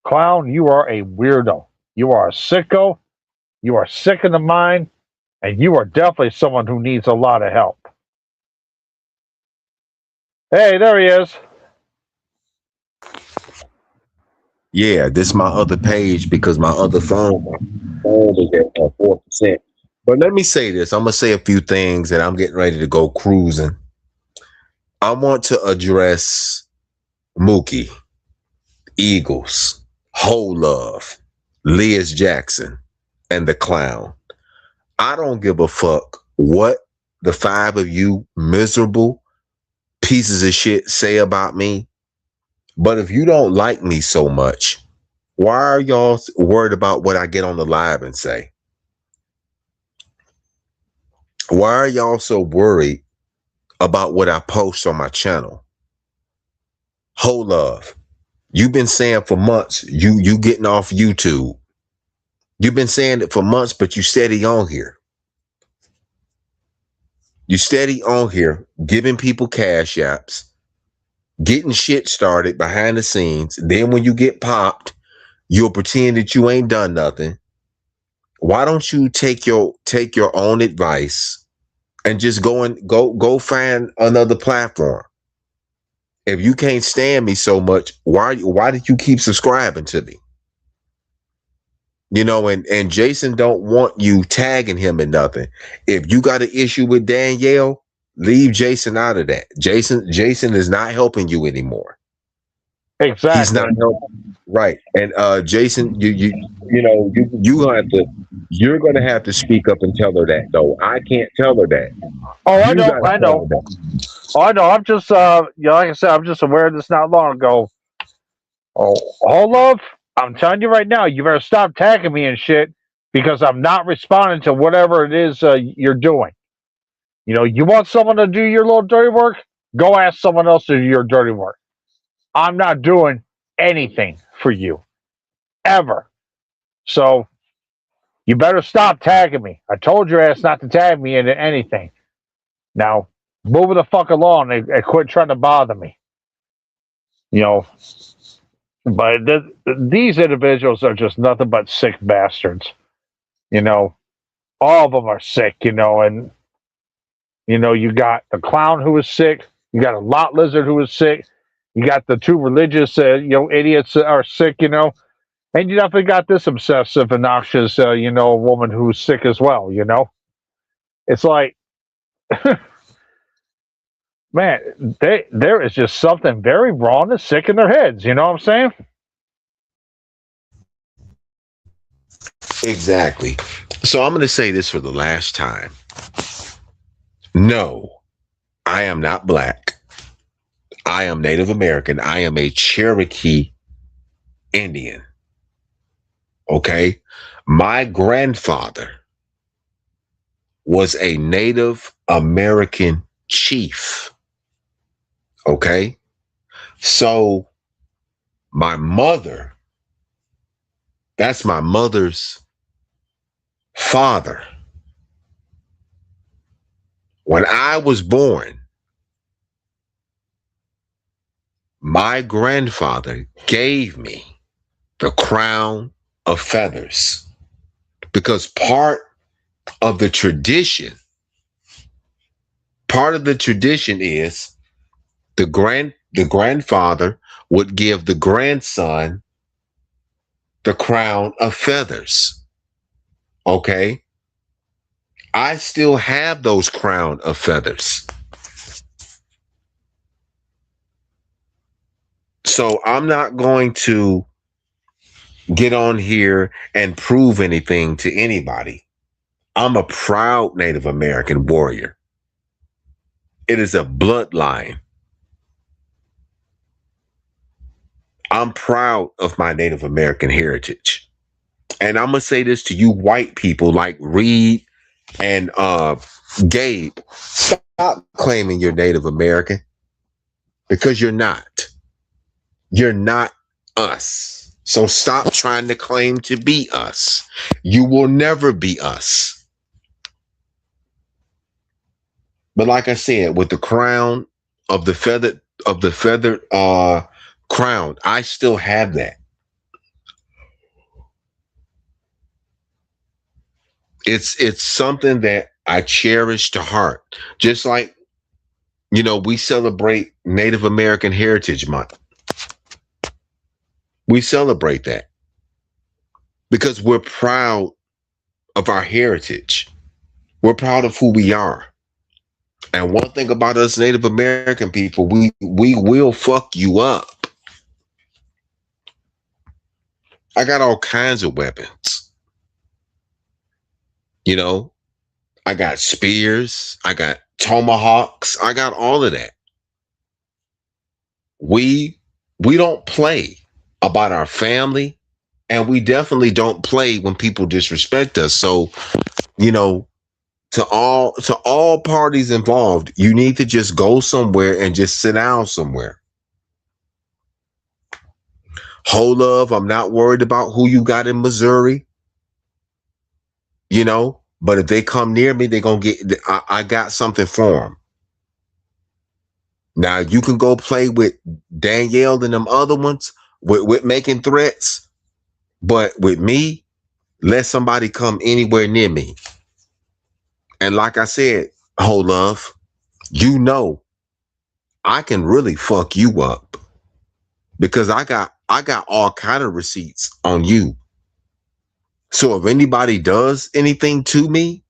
Clown, you are a weirdo. You are a sicko. You are sick in the mind. And you are definitely someone who needs a lot of help. Hey, there he is. Yeah, this is my other page because my other phone is at 4%. But let me say this. I'm going to say a few things and I'm getting ready to go cruising. I want to address Mookie, Eagles, Whole Love, Liz Jackson, and the clown. I don't give a fuck what the 5 of you miserable pieces of shit say about me. But if you don't like me so much, why are y'all worried about what I get on the live and say? Why are y'all so worried about what I post on my channel? Whole Love, you've been saying for months, you getting off YouTube. You've been saying it for months, but you steady on here. You steady on here, giving people cash apps, getting shit started behind the scenes. Then when you get popped, you'll pretend that you ain't done nothing. Why don't you take your own advice and just go find another platform? If you can't stand me so much, why did you keep subscribing to me? You know, and Jason don't want you tagging him in nothing. If you got an issue with Danielle, leave Jason out of that. Jason is not helping you anymore. Exactly. He's not helping. Right. And Jason, you're gonna have to speak up and tell her that though. I can't tell her that. Oh, I know. Oh, I know. I'm just like I said, I'm just aware of this not long ago. Oh, Whole Love, I'm telling you right now, you better stop tagging me and shit because I'm not responding to whatever it is you're doing. You know, you want someone to do your little dirty work? Go ask someone else to do your dirty work. I'm not doing anything for you. Ever. So, you better stop tagging me. I told your ass not to tag me into anything. Now, move the fuck along and quit trying to bother me. You know, but these individuals are just nothing but sick bastards. You know, all of them are sick, you know, and, you know, you got the clown who is sick. You got a lot lizard who is sick. You got the 2 religious, idiots that are sick, you know. And you definitely got this obsessive, obnoxious, woman who's sick as well, you know. It's like, man, there is just something very wrong and sick in their heads. You know what I'm saying? Exactly. So I'm going to say this for the last time. No, I am not black. I am Native American. I am a Cherokee Indian. Okay. My grandfather was a Native American chief. Okay. So my mother, that's my mother's father. When I was born, my grandfather gave me the crown of feathers because part of the tradition is the grandfather would give the grandson the crown of feathers. Okay? I still have those crown of feathers. So I'm not going to get on here and prove anything to anybody. I'm a proud Native American warrior. It is a bloodline. I'm proud of my Native American heritage. And I'm going to say this to you white people like Reed and Gabe. Stop claiming you're Native American because you're not. You're not us. So stop trying to claim to be us. You will never be us. But like I said, with the crown of the feathered crown, I still have that. It's something that I cherish to heart. Just like, we celebrate Native American Heritage Month. We celebrate that because we're proud of our heritage. We're proud of who we are. And one thing about us Native American people, we will fuck you up. I got all kinds of weapons. I got spears, I got tomahawks, I got all of that. We don't play about our family, and we definitely don't play when people disrespect us. So, to all parties involved, you need to just go somewhere and just sit down somewhere. Whole love, I'm not worried about who you got in Missouri. But if they come near me, they're going to get, I got something for them. Now, you can go play with Danielle and them other ones with making threats. But with me, let somebody come anywhere near me. And like I said, whole love, I can really fuck you up because I got all kind of receipts on you. So if anybody does anything to me,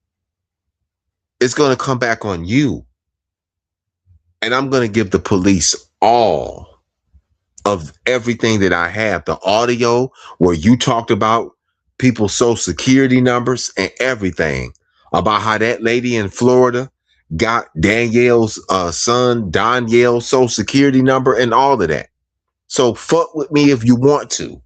it's going to come back on you. And I'm going to give the police all of everything that I have. The audio where you talked about people's social security numbers and everything about how that lady in Florida got Danielle's son, Danielle's social security number and all of that. So fuck with me if you want to.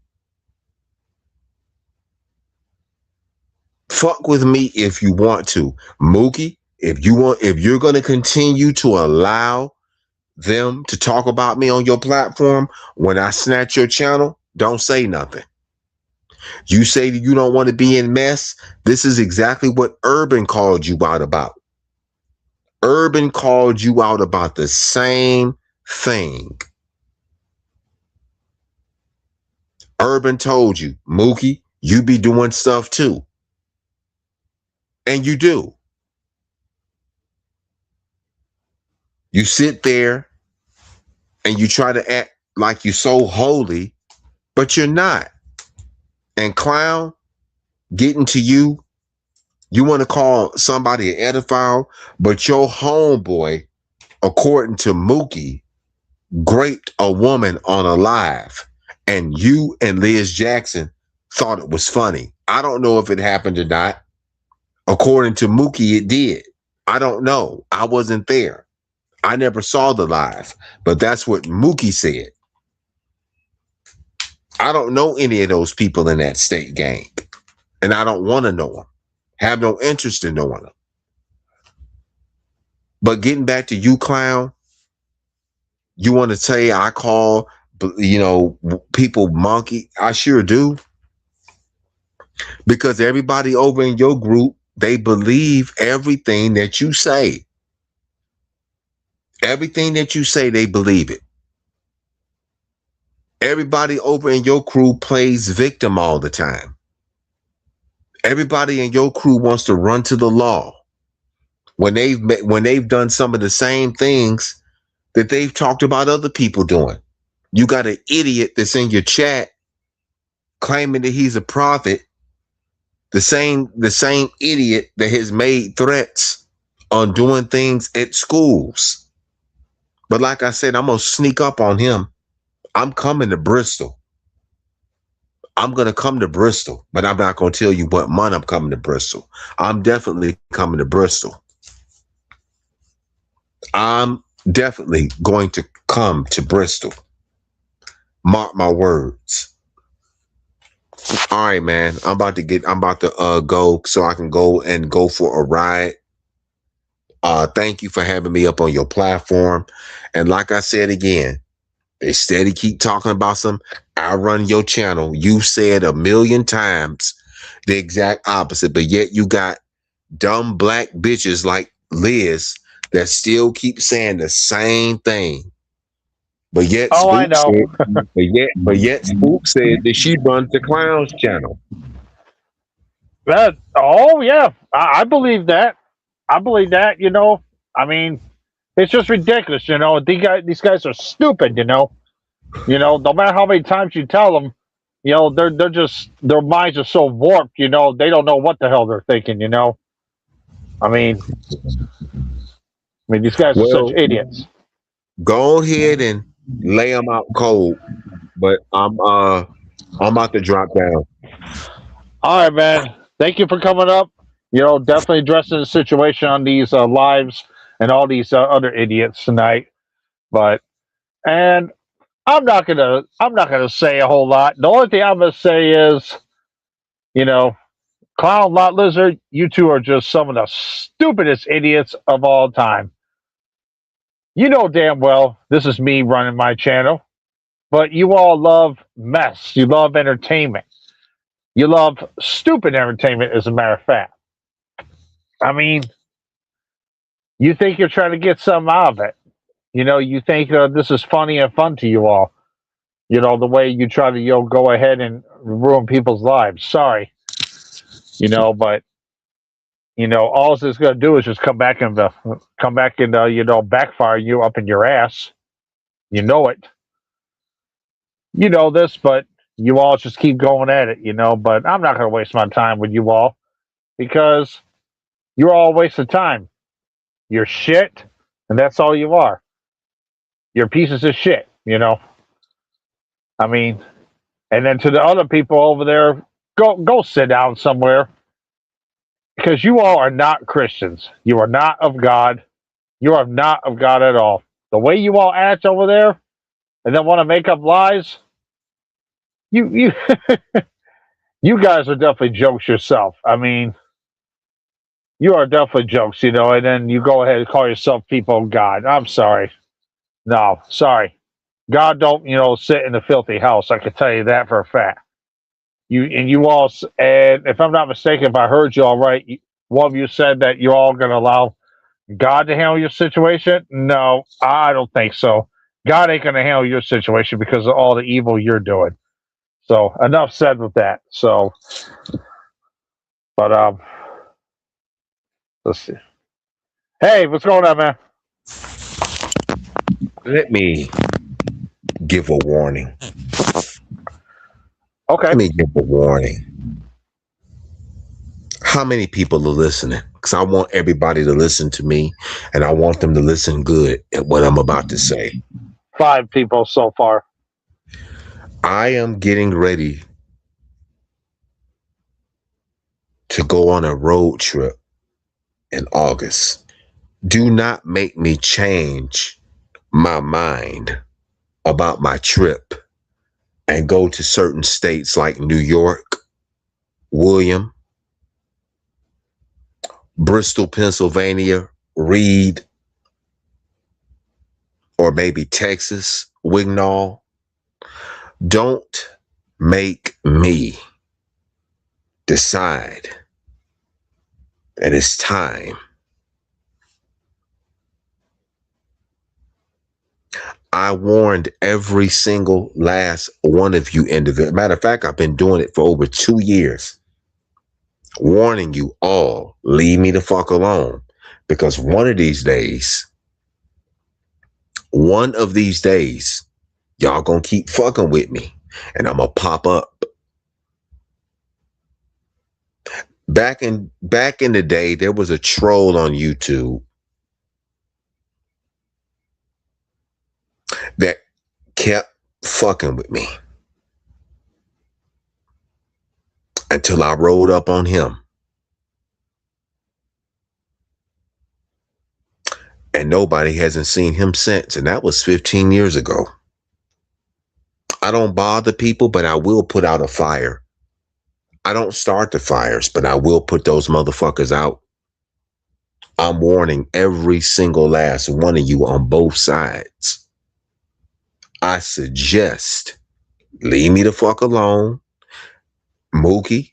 Fuck with me if you want to. Mookie, if you're going to continue to allow them to talk about me on your platform, when I snatch your channel, don't say nothing. You say that you don't want to be in mess. This is exactly what Urban called you out about. Urban called you out about the same thing. Urban told you, Mookie, you be doing stuff too. And you do. You sit there and you try to act like you're so holy, but you're not. And Clown, getting to you, you want to call somebody an edophile, but your homeboy, according to Mookie, raped a woman on a live, and you and Liz Jackson thought it was funny. I don't know if it happened or not. According to Mookie, it did. I don't know. I wasn't there. I never saw the live, but that's what Mookie said. I don't know any of those people in that state gang, and I don't want to know them. Have no interest in knowing them. But getting back to you, Clown, you want to say I call, people monkey? I sure do. Because everybody over in your group, they believe everything that you say. Everything that you say, they believe it. Everybody over in your crew plays victim all the time. Everybody in your crew wants to run to the law when they've done some of the same things that they've talked about other people doing. You got an idiot that's in your chat claiming that he's a prophet, the same idiot that has made threats on doing things at schools. But like I said, I'm gonna sneak up on him. I'm coming to Bristol. I'm gonna come to Bristol, but I'm not gonna tell you what month I'm coming to Bristol. I'm definitely coming to Bristol. I'm definitely going to come to Bristol. Mark my words. All right, man. I'm about to go so I can go for a ride. Thank you for having me up on your platform. And like I said again, they steady keep talking about I run your channel. You said a million times the exact opposite, but yet you got dumb black bitches like Liz that still keep saying the same thing. But yet I know. but yet Spook said that she runs the Clowns channel. Yeah, I believe that. I believe that. I mean, it's just ridiculous. These guys are stupid. No matter how many times you tell them, they're just their minds are so warped. They don't know what the hell they're thinking. I mean, these guys are such idiots. Go ahead and lay them out cold, but I'm about to drop down. All right, man. Thank you for coming up. Definitely addressing the situation on these lives and all these other idiots tonight. And I'm not gonna say a whole lot. The only thing I'm gonna say is, Clown Lot Lizard, you two are just some of the stupidest idiots of all time. You know damn well this is me running my channel, but you all love mess. You love entertainment. You love stupid entertainment, as a matter of fact. I mean, you think you're trying to get something out of it. You think this is funny and fun to you all. The way you try to go ahead and ruin people's lives. Sorry. But all it's going to do is just come back and backfire you up in your ass. You know it. You know this, but you all just keep going at it. But I'm not going to waste my time with you all because you're all a waste of time. You're shit, and that's all you are. You're pieces of shit. I mean, and then to the other people over there, go sit down somewhere. Because you all are not Christians. You are not of God. You are not of God at all. The way you all act over there and then want to make up lies, you you guys are definitely jokes yourself. I mean, you are definitely jokes, and then you go ahead and call yourself people of God. I'm sorry. No, sorry. God don't, sit in a filthy house. I can tell you that for a fact. You all, and if I'm not mistaken, if I heard you all right, one of you said that you're all going to allow God to handle your situation. No, I don't think so. God ain't going to handle your situation because of all the evil you're doing. So enough said with that. So, but let's see. Hey, what's going on, man? Let me give a warning. Okay. Let me give a warning. How many people are listening? Because I want everybody to listen to me, and I want them to listen good at what I'm about to say. 5 people so far. I am getting ready to go on a road trip in August. Do not make me change my mind about my trip and go to certain states like New York, William, Bristol, Pennsylvania, Reed, or maybe Texas, Wignall. Don't make me decide that it's time. I warned every single last one of you individuals. Matter of fact, I've been doing it for over 2 years. Warning you all, leave me the fuck alone. Because one of these days, y'all gonna keep fucking with me. And I'm gonna pop up back in the day, there was a troll on YouTube that kept fucking with me until I rolled up on him. And nobody hasn't seen him since. And that was 15 years ago. I don't bother people, but I will put out a fire. I don't start the fires, but I will put those motherfuckers out. I'm warning every single last one of you on both sides. I suggest leave me the fuck alone. Mookie,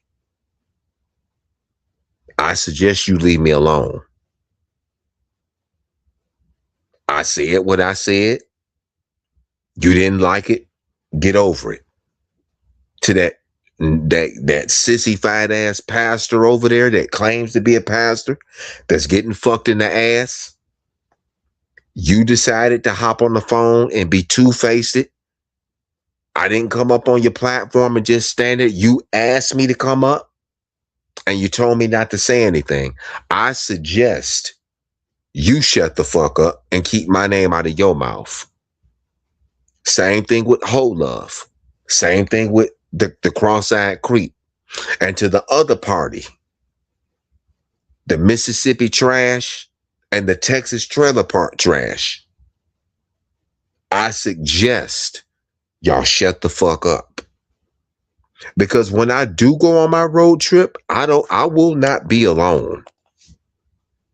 I suggest you leave me alone. I said what I said. You didn't like it. Get over it. To that sissified ass pastor over there that claims to be a pastor that's getting fucked in the ass. You decided to hop on the phone and be two-faced. I didn't come up on your platform and just stand there. You asked me to come up and you told me not to say anything. I suggest you shut the fuck up and keep my name out of your mouth. Same thing with Whole Love. Same thing with the cross-eyed creep. And to the other party, the Mississippi trash and the Texas trailer park trash, I suggest y'all shut the fuck up. Because when I do go on my road trip, I will not be alone.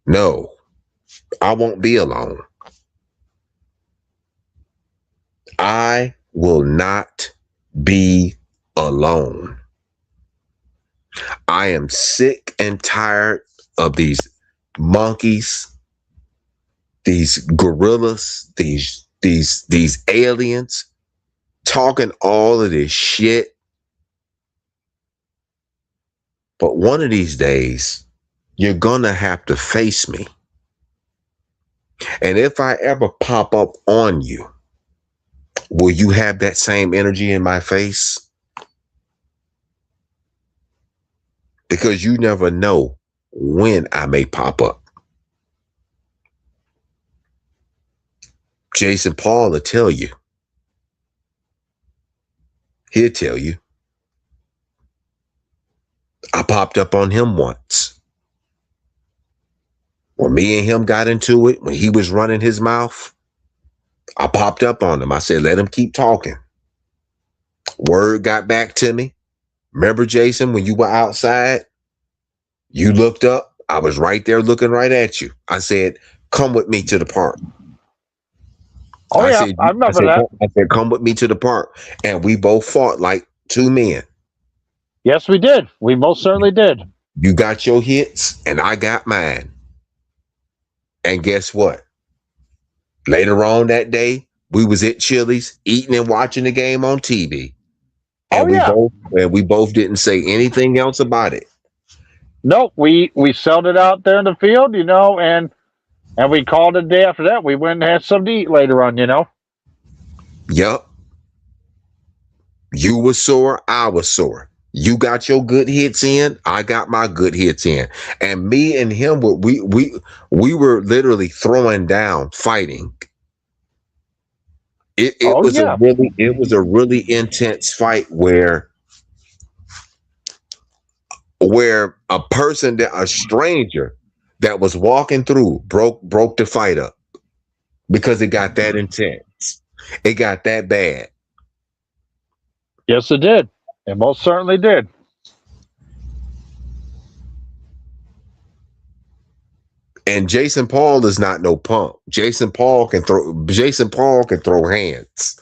No, I won't be alone. I will not be alone. I am sick and tired of these monkeys, these gorillas, these aliens talking all of this shit. But one of these days, you're gonna have to face me. And if I ever pop up on you, will you have that same energy in my face? Because you never know when I may pop up. Jason Paul will tell you. He'll tell you. I popped up on him once. When me and him got into it, when he was running his mouth, I popped up on him. I said, let him keep talking. Word got back to me. Remember, Jason, when you were outside, you looked up. I was right there looking right at you. I said, come with me to the park. Oh, I remember that. I said, come with me to the park. And we both fought like two men. Yes, we did. We most certainly did. You got your hits and I got mine. And guess what? Later on that day, we was at Chili's eating and watching the game on TV. And we both didn't say anything else about it. Nope, we sold it out there in the field, and we called it a day after that. We went and had something to eat later on, Yup. You were sore, I was sore. You got your good hits in, I got my good hits in. And me and him, we were literally throwing down, fighting. It was a really intense fight where a stranger that was walking through broke the fight up because it got that intense. It got that bad. Yes, it did. It most certainly did. And Jason Paul is not no punk. Jason Paul can throw hands.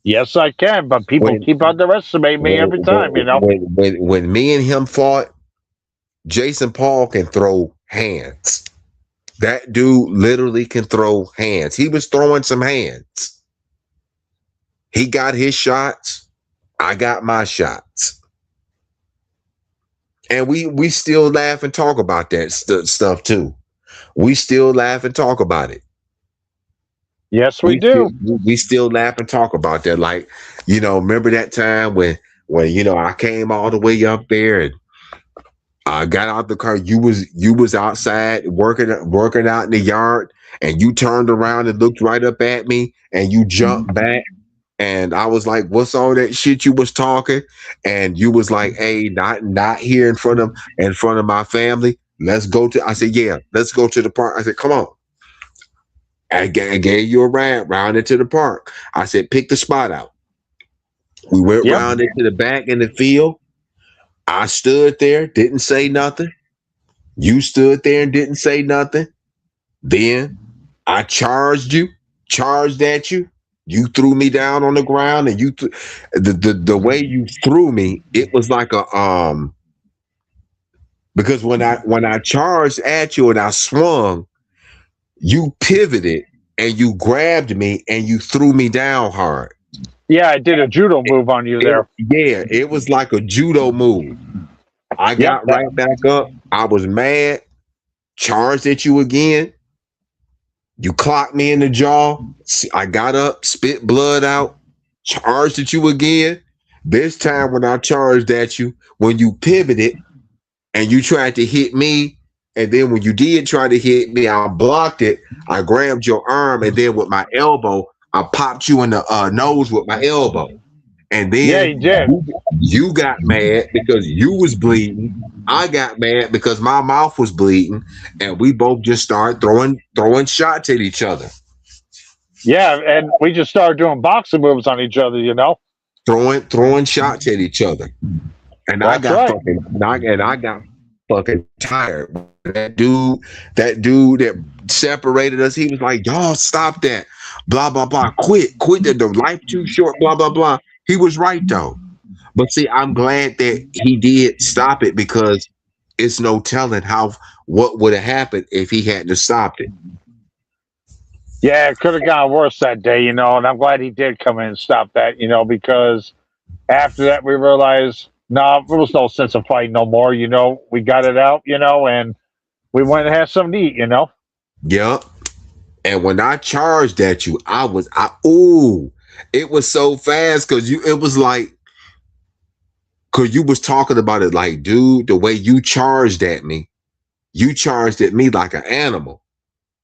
Yes, I can, but people keep underestimating me every time, When me and him fought, Jason Paul can throw hands. That dude literally can throw hands. He was throwing some hands. He got his shots. I got my shots. And we still laugh and talk about that stuff too. We still laugh and talk about it. Yes, we do. We still laugh and talk about that. Like, remember that time when I came all the way up there and I got out the car. You was outside working out in the yard, and you turned around and looked right up at me, and you jumped back. And I was like, "What's all that shit you was talking?" And you was like, "Hey, not here in front of my family. Let's go to." I said, "Yeah, let's go to the park." I said, "Come on." I gave you a ride round into the park. I said, "Pick the spot out." We went Yep. round into the back in the field. I stood there, didn't say nothing. You stood there and didn't say nothing. Then I charged at you. You threw me down on the ground, and the way you threw me, it was like a because when I charged at you and I swung, you pivoted and you grabbed me and you threw me down hard. Yeah, I did a judo move on you there. Yeah, it was like a judo move. I Yep. got right back up. I was mad, charged at you again. You clocked me in the jaw. I got up, spit blood out, charged at you again. This time when I charged at you, when you pivoted and you tried to hit me, and then when you did try to hit me, I blocked it. I grabbed your arm, and then with my elbow, I popped you in the nose with my elbow. And Yeah, then you did. you got mad because you was bleeding. I got mad because my mouth was bleeding, and we both just started throwing shots at each other, Yeah, and we just started doing boxing moves on each other, you know? throwing shots at each other. And I That's got right. got fucking tired. That dude that separated us, he was like, "Y'all stop that, blah blah blah, quit that, the life too short, blah blah blah." He was right though. But see, I'm glad that he did stop it, because it's no telling what would have happened if he hadn't have stopped it. Yeah, it could have gone worse that day, you know, and I'm glad he did come in and stop that, you know, because after that we realized, no, there was no sense of fighting no more, you know. We got it out, you know, and we went and had something to eat, you know. Yep. And when I charged at you, it was so fast, because it was like, because you was talking about it like, dude, the way you charged at me like an animal.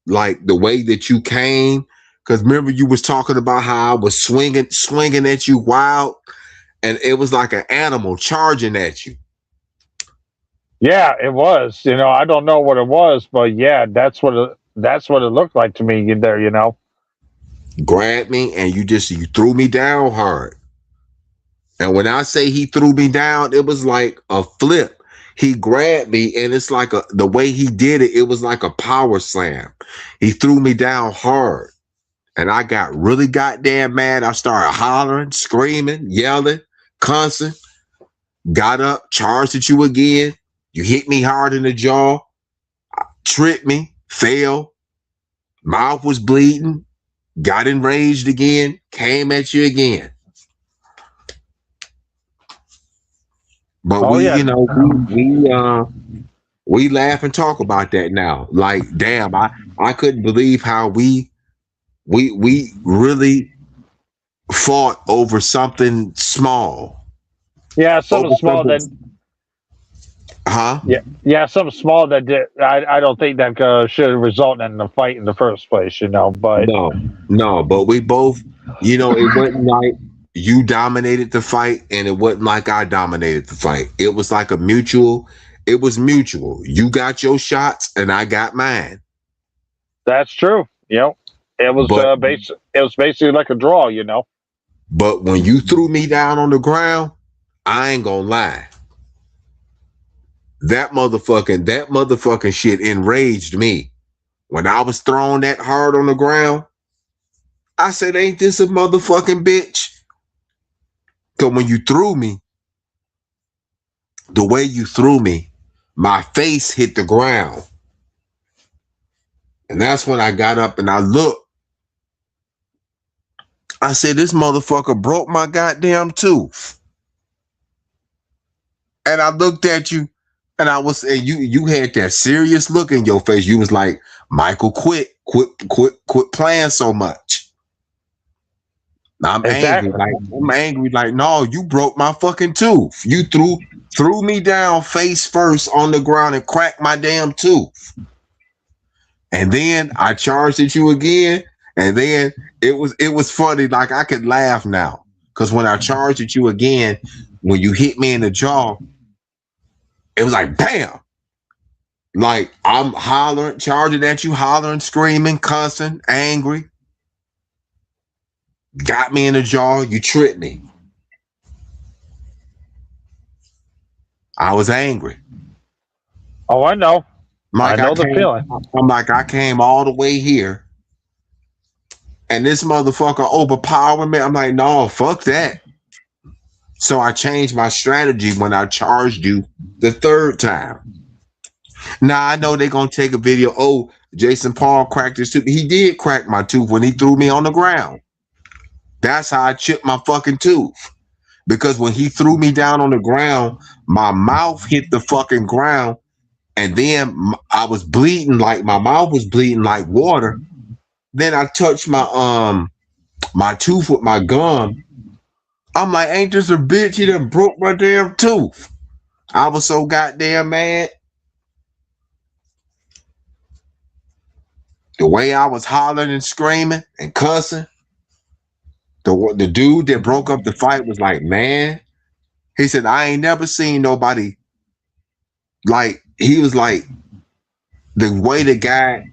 Like the way that you came, because remember you was talking about how I was swinging at you wild, and it was like an animal charging at you. Yeah, it was. You know, I don't know what it was, but yeah, that's what it looked like to me there, you know. Grabbed me, and you threw me down hard. And when I say he threw me down, it was like a flip. He grabbed me, and it's like the way he did it, it was like a power slam. He threw me down hard. And I got really goddamn mad. I started hollering, screaming, yelling, cussing. Got up, charged at you again. You hit me hard in the jaw, tripped me, fell. Mouth was bleeding. Got enraged again, came at you again. But Oh yeah. we laugh and talk about that now. Like, damn, I couldn't believe how we really fought over something small. Yeah, something Over small that something, huh? yeah, something small that did I don't think that should have resulted in a fight in the first place, you know, but No, but we both, it wasn't like you dominated the fight, and it wasn't like I dominated the fight. It was like it was mutual. You got your shots and I got mine. that's true. You know, it was But it was basically like a draw, you know. but when you threw me down on the ground, I ain't gonna lie. That motherfucking shit enraged me. When I was thrown that hard on the ground, I said, "Ain't this a motherfucking bitch?" Because when you threw me, the way you threw me, my face hit the ground. And that's when I got up and I looked. I said, "This motherfucker broke my goddamn tooth." And I looked at you, and you had that serious look in your face. You was like, "Michael, quit playing so much." I'm Exactly. angry. Like, no, you broke my fucking tooth. You threw me down face first on the ground and cracked my damn tooth. And then I charged at you again. And then it was funny. Like, I could laugh now. Because when I charged at you again, when you hit me in the jaw, it was like bam. Like, I'm hollering, charging at you, hollering, screaming, cussing, angry. Got me in the jaw, you tripped me. I was angry. Oh, I know. Like, I know the feeling. I'm like, I came all the way here, and this motherfucker overpowered me. I'm like, no, fuck that. So I changed my strategy when I charged you the third time. Now I know they're gonna take a video. Oh, Jason Paul cracked his tooth. He did crack my tooth when he threw me on the ground. That's how I chipped my fucking tooth. Because when he threw me down on the ground, my mouth hit the fucking ground. And then I was bleeding, like my mouth was bleeding like water. Then I touched my my tooth with my gum. I'm like, ain't this a bitch? He done broke my damn tooth. I was so goddamn mad. The way I was hollering and screaming and cussing. The dude that broke up the fight was like, man, he said, I ain't never seen nobody like, he was like, the way the guy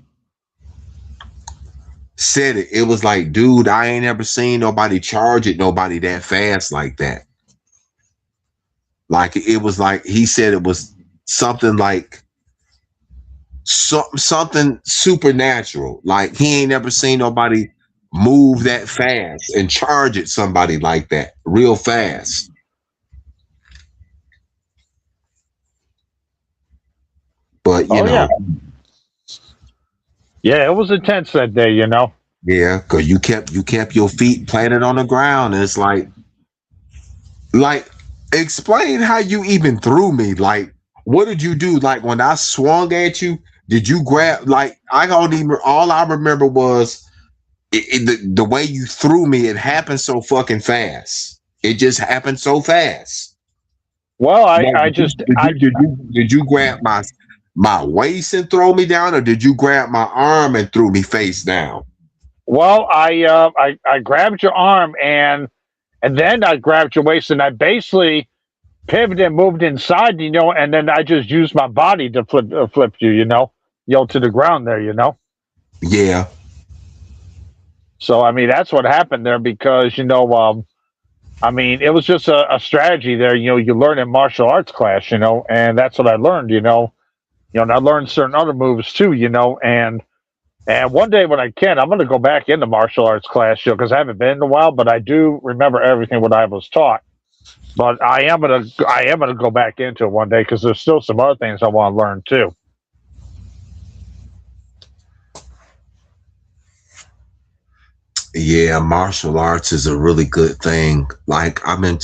said it, it was like, dude, I ain't ever seen nobody charge at nobody that fast like that. Like, it was like, he said it was something like something supernatural. Like, he ain't never seen nobody move that fast and charge at somebody like that real fast. But you know, yeah, it was intense that day, you know. Yeah, because you kept your feet planted on the ground, and it's like explain how you even threw me. Like, what did you do? Like, when I swung at you, did you grab? Like, I don't even. All I remember was the way you threw me. It happened so fucking fast. It just happened so fast. Well, Like, did you grab my waist and throw me down, or did you grab my arm and threw me face down? Well, I grabbed your arm and then I grabbed your waist and I basically pivoted and moved inside, you know, and then I just used my body to flip you, you know, to the ground there, you know. Yeah. So I mean, that's what happened there because I mean, it was just a strategy there. You know, you learn in martial arts class, you know, and that's what I learned, you know. And I learned certain other moves too, you know, and one day when I can, I'm going to go back into martial arts class, you know, because I haven't been in a while, but I do remember everything what I was taught. But I am gonna go back into it one day because there's still some other things I want to learn too. Yeah, martial arts is a really good thing. Like, I like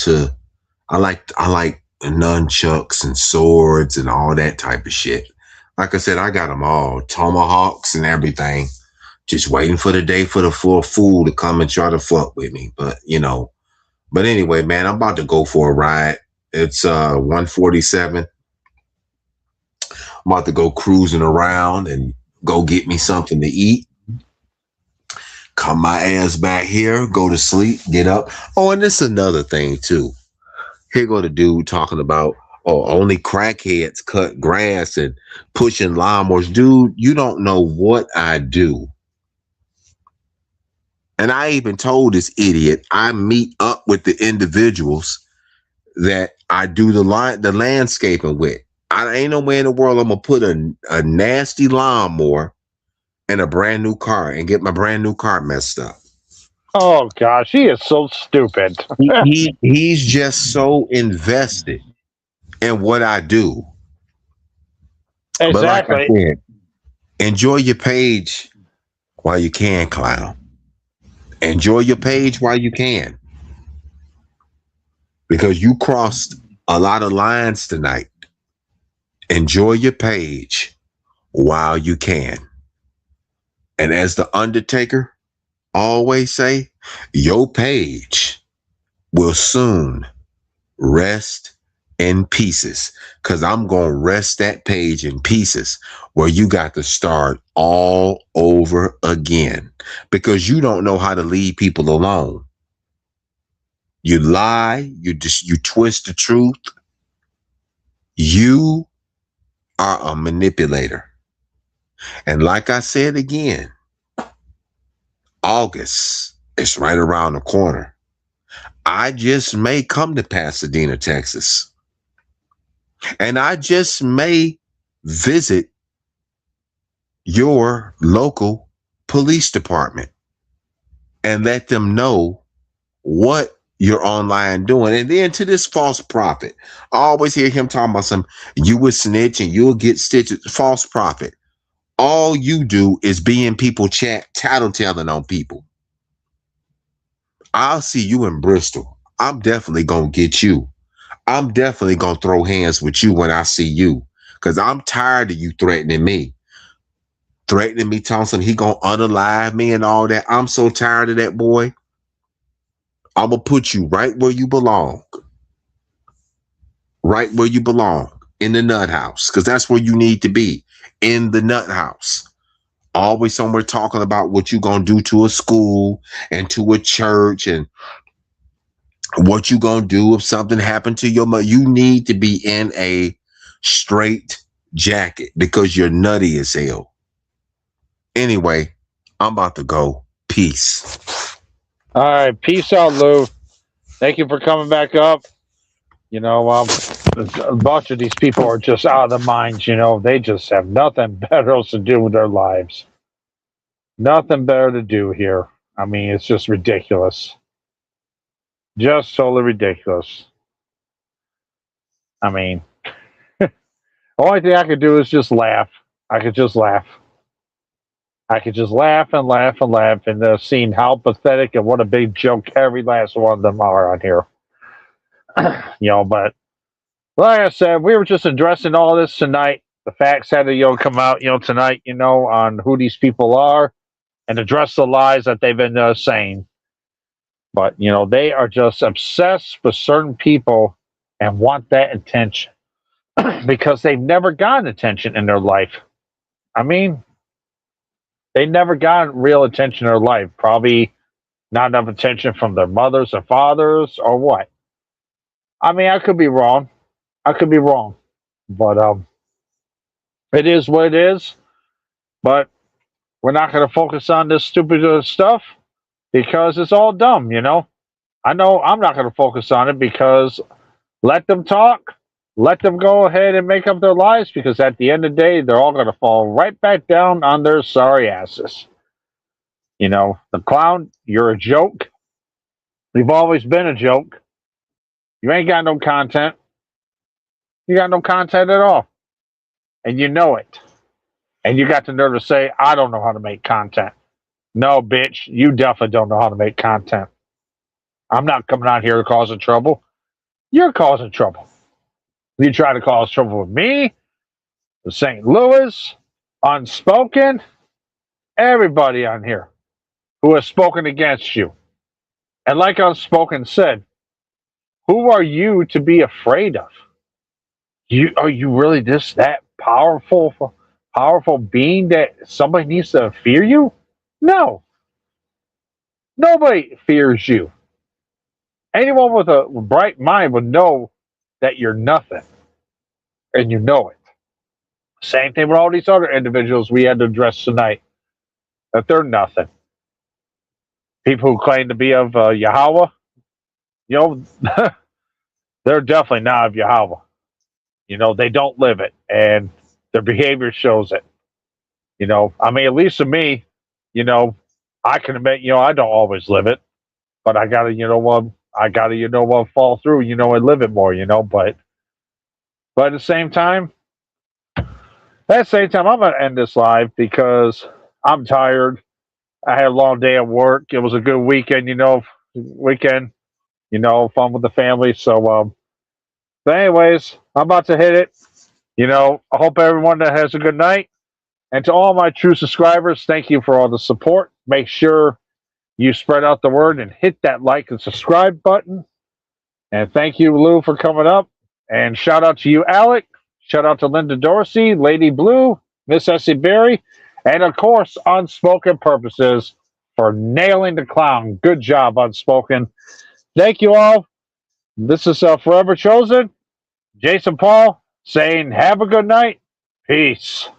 nunchucks and swords and all that type of shit. Like I said, I got them all, tomahawks and everything. Just waiting for the day for the fool to come and try to fuck with me. But but anyway, man, I'm about to go for a ride. It's 1:47. I'm about to go cruising around and go get me something to eat. Come my ass back here, go to sleep, get up. Oh, and this is another thing too. Here go the dude talking about, oh, only crackheads cut grass and pushing lawnmowers. Dude, you don't know what I do. And I even told this idiot I meet up with the individuals that I do the landscaping with. I ain't no way in the world I'm gonna put a nasty lawnmower in a brand new car and get my brand new car messed up. Oh gosh, he is so stupid. He's just so invested in what I do. Exactly. But like I said, enjoy your page while you can, clown. Enjoy your page while you can. Because you crossed a lot of lines tonight. Enjoy your page while you can. And as the Undertaker always say, your page will soon rest in pieces, because I'm going to rest that page in pieces where you got to start all over again, because you don't know how to leave people alone. You lie, you twist the truth. You are a manipulator. And like I said again, August is right around the corner. I just may come to Pasadena, Texas. And I just may visit your local police department and let them know what you're online doing. And then to this false prophet, I always hear him talking about you would snitch and you'll get stitches. False prophet. All you do is be in people chat, tattletelling on people. I'll see you in Bristol. I'm definitely going to get you. I'm definitely going to throw hands with you when I see you, because I'm tired of you threatening me. Thompson, he going to unalive me and all that. I'm so tired of that, boy. I'm going to put you right where you belong. Right where you belong, in the nut house, because that's where you need to be, in the nut house. Always somewhere talking about what you're going to do to a school and to a church and what you going to do if something happened to your mother. You need to be in a straight jacket because you're nutty as hell. Anyway, I'm about to go. Peace. All right, peace out, Lou. Thank you for coming back up. You know, a bunch of these people are just out of their minds. You know, they just have nothing better else to do with their lives. Nothing better to do here. I mean, it's just ridiculous. Just totally ridiculous. I mean, the only thing I could do is just laugh. I could just laugh. I could just laugh and laugh and laugh, and seeing how pathetic and what a big joke every last one of them are on here. You know, but like I said, we were just addressing all this tonight. The facts had to, come out, tonight, on who these people are and address the lies that they've been saying. But, they are just obsessed with certain people and want that attention because they've never gotten attention in their life. I mean, they never got real attention in their life. Probably not enough attention from their mothers or fathers or what. I mean, I could be wrong. But it is what it is. But we're not going to focus on this stupid stuff because it's all dumb, I know I'm not going to focus on it because let them talk. Let them go ahead and make up their lives, because at the end of the day, they're all going to fall right back down on their sorry asses. The clown, you're a joke. You've always been a joke. You ain't got no content. You got no content at all. And you know it. And you got the nerve to say, I don't know how to make content. No, bitch, you definitely don't know how to make content. I'm not coming out here causing trouble. You're causing trouble. You try to cause trouble with me, with St. Louis, Unspoken, everybody on here who has spoken against you. And like Unspoken said, who are you to be afraid of? Are you really just that powerful being that somebody needs to fear you? No. Nobody fears you. Anyone with a bright mind would know that you're nothing. And you know it. Same thing with all these other individuals we had to address tonight. That they're nothing. People who claim to be of Yahweh, they're definitely not of Yahweh. They don't live it, and their behavior shows it. I mean, at least to me, I can admit, I don't always live it, but I gotta, fall through, and live it more, but at the same time, I'm gonna end this live because I'm tired. I had a long day at work. It was a good weekend, fun with the family. So, but anyways, I'm about to hit it. I hope everyone that has a good night. And to all my true subscribers, thank you for all the support. Make sure you spread out the word and hit that like and subscribe button. And thank you, Lou, for coming up. And shout out to you, Alec. Shout out to Linda Dorsey, Lady Blue, Miss Essie Berry, and of course, Unspoken Purposes for nailing the clown. Good job, Unspoken. Thank you all. This is Forever Chosen. Jason Paul saying, have a good night. Peace.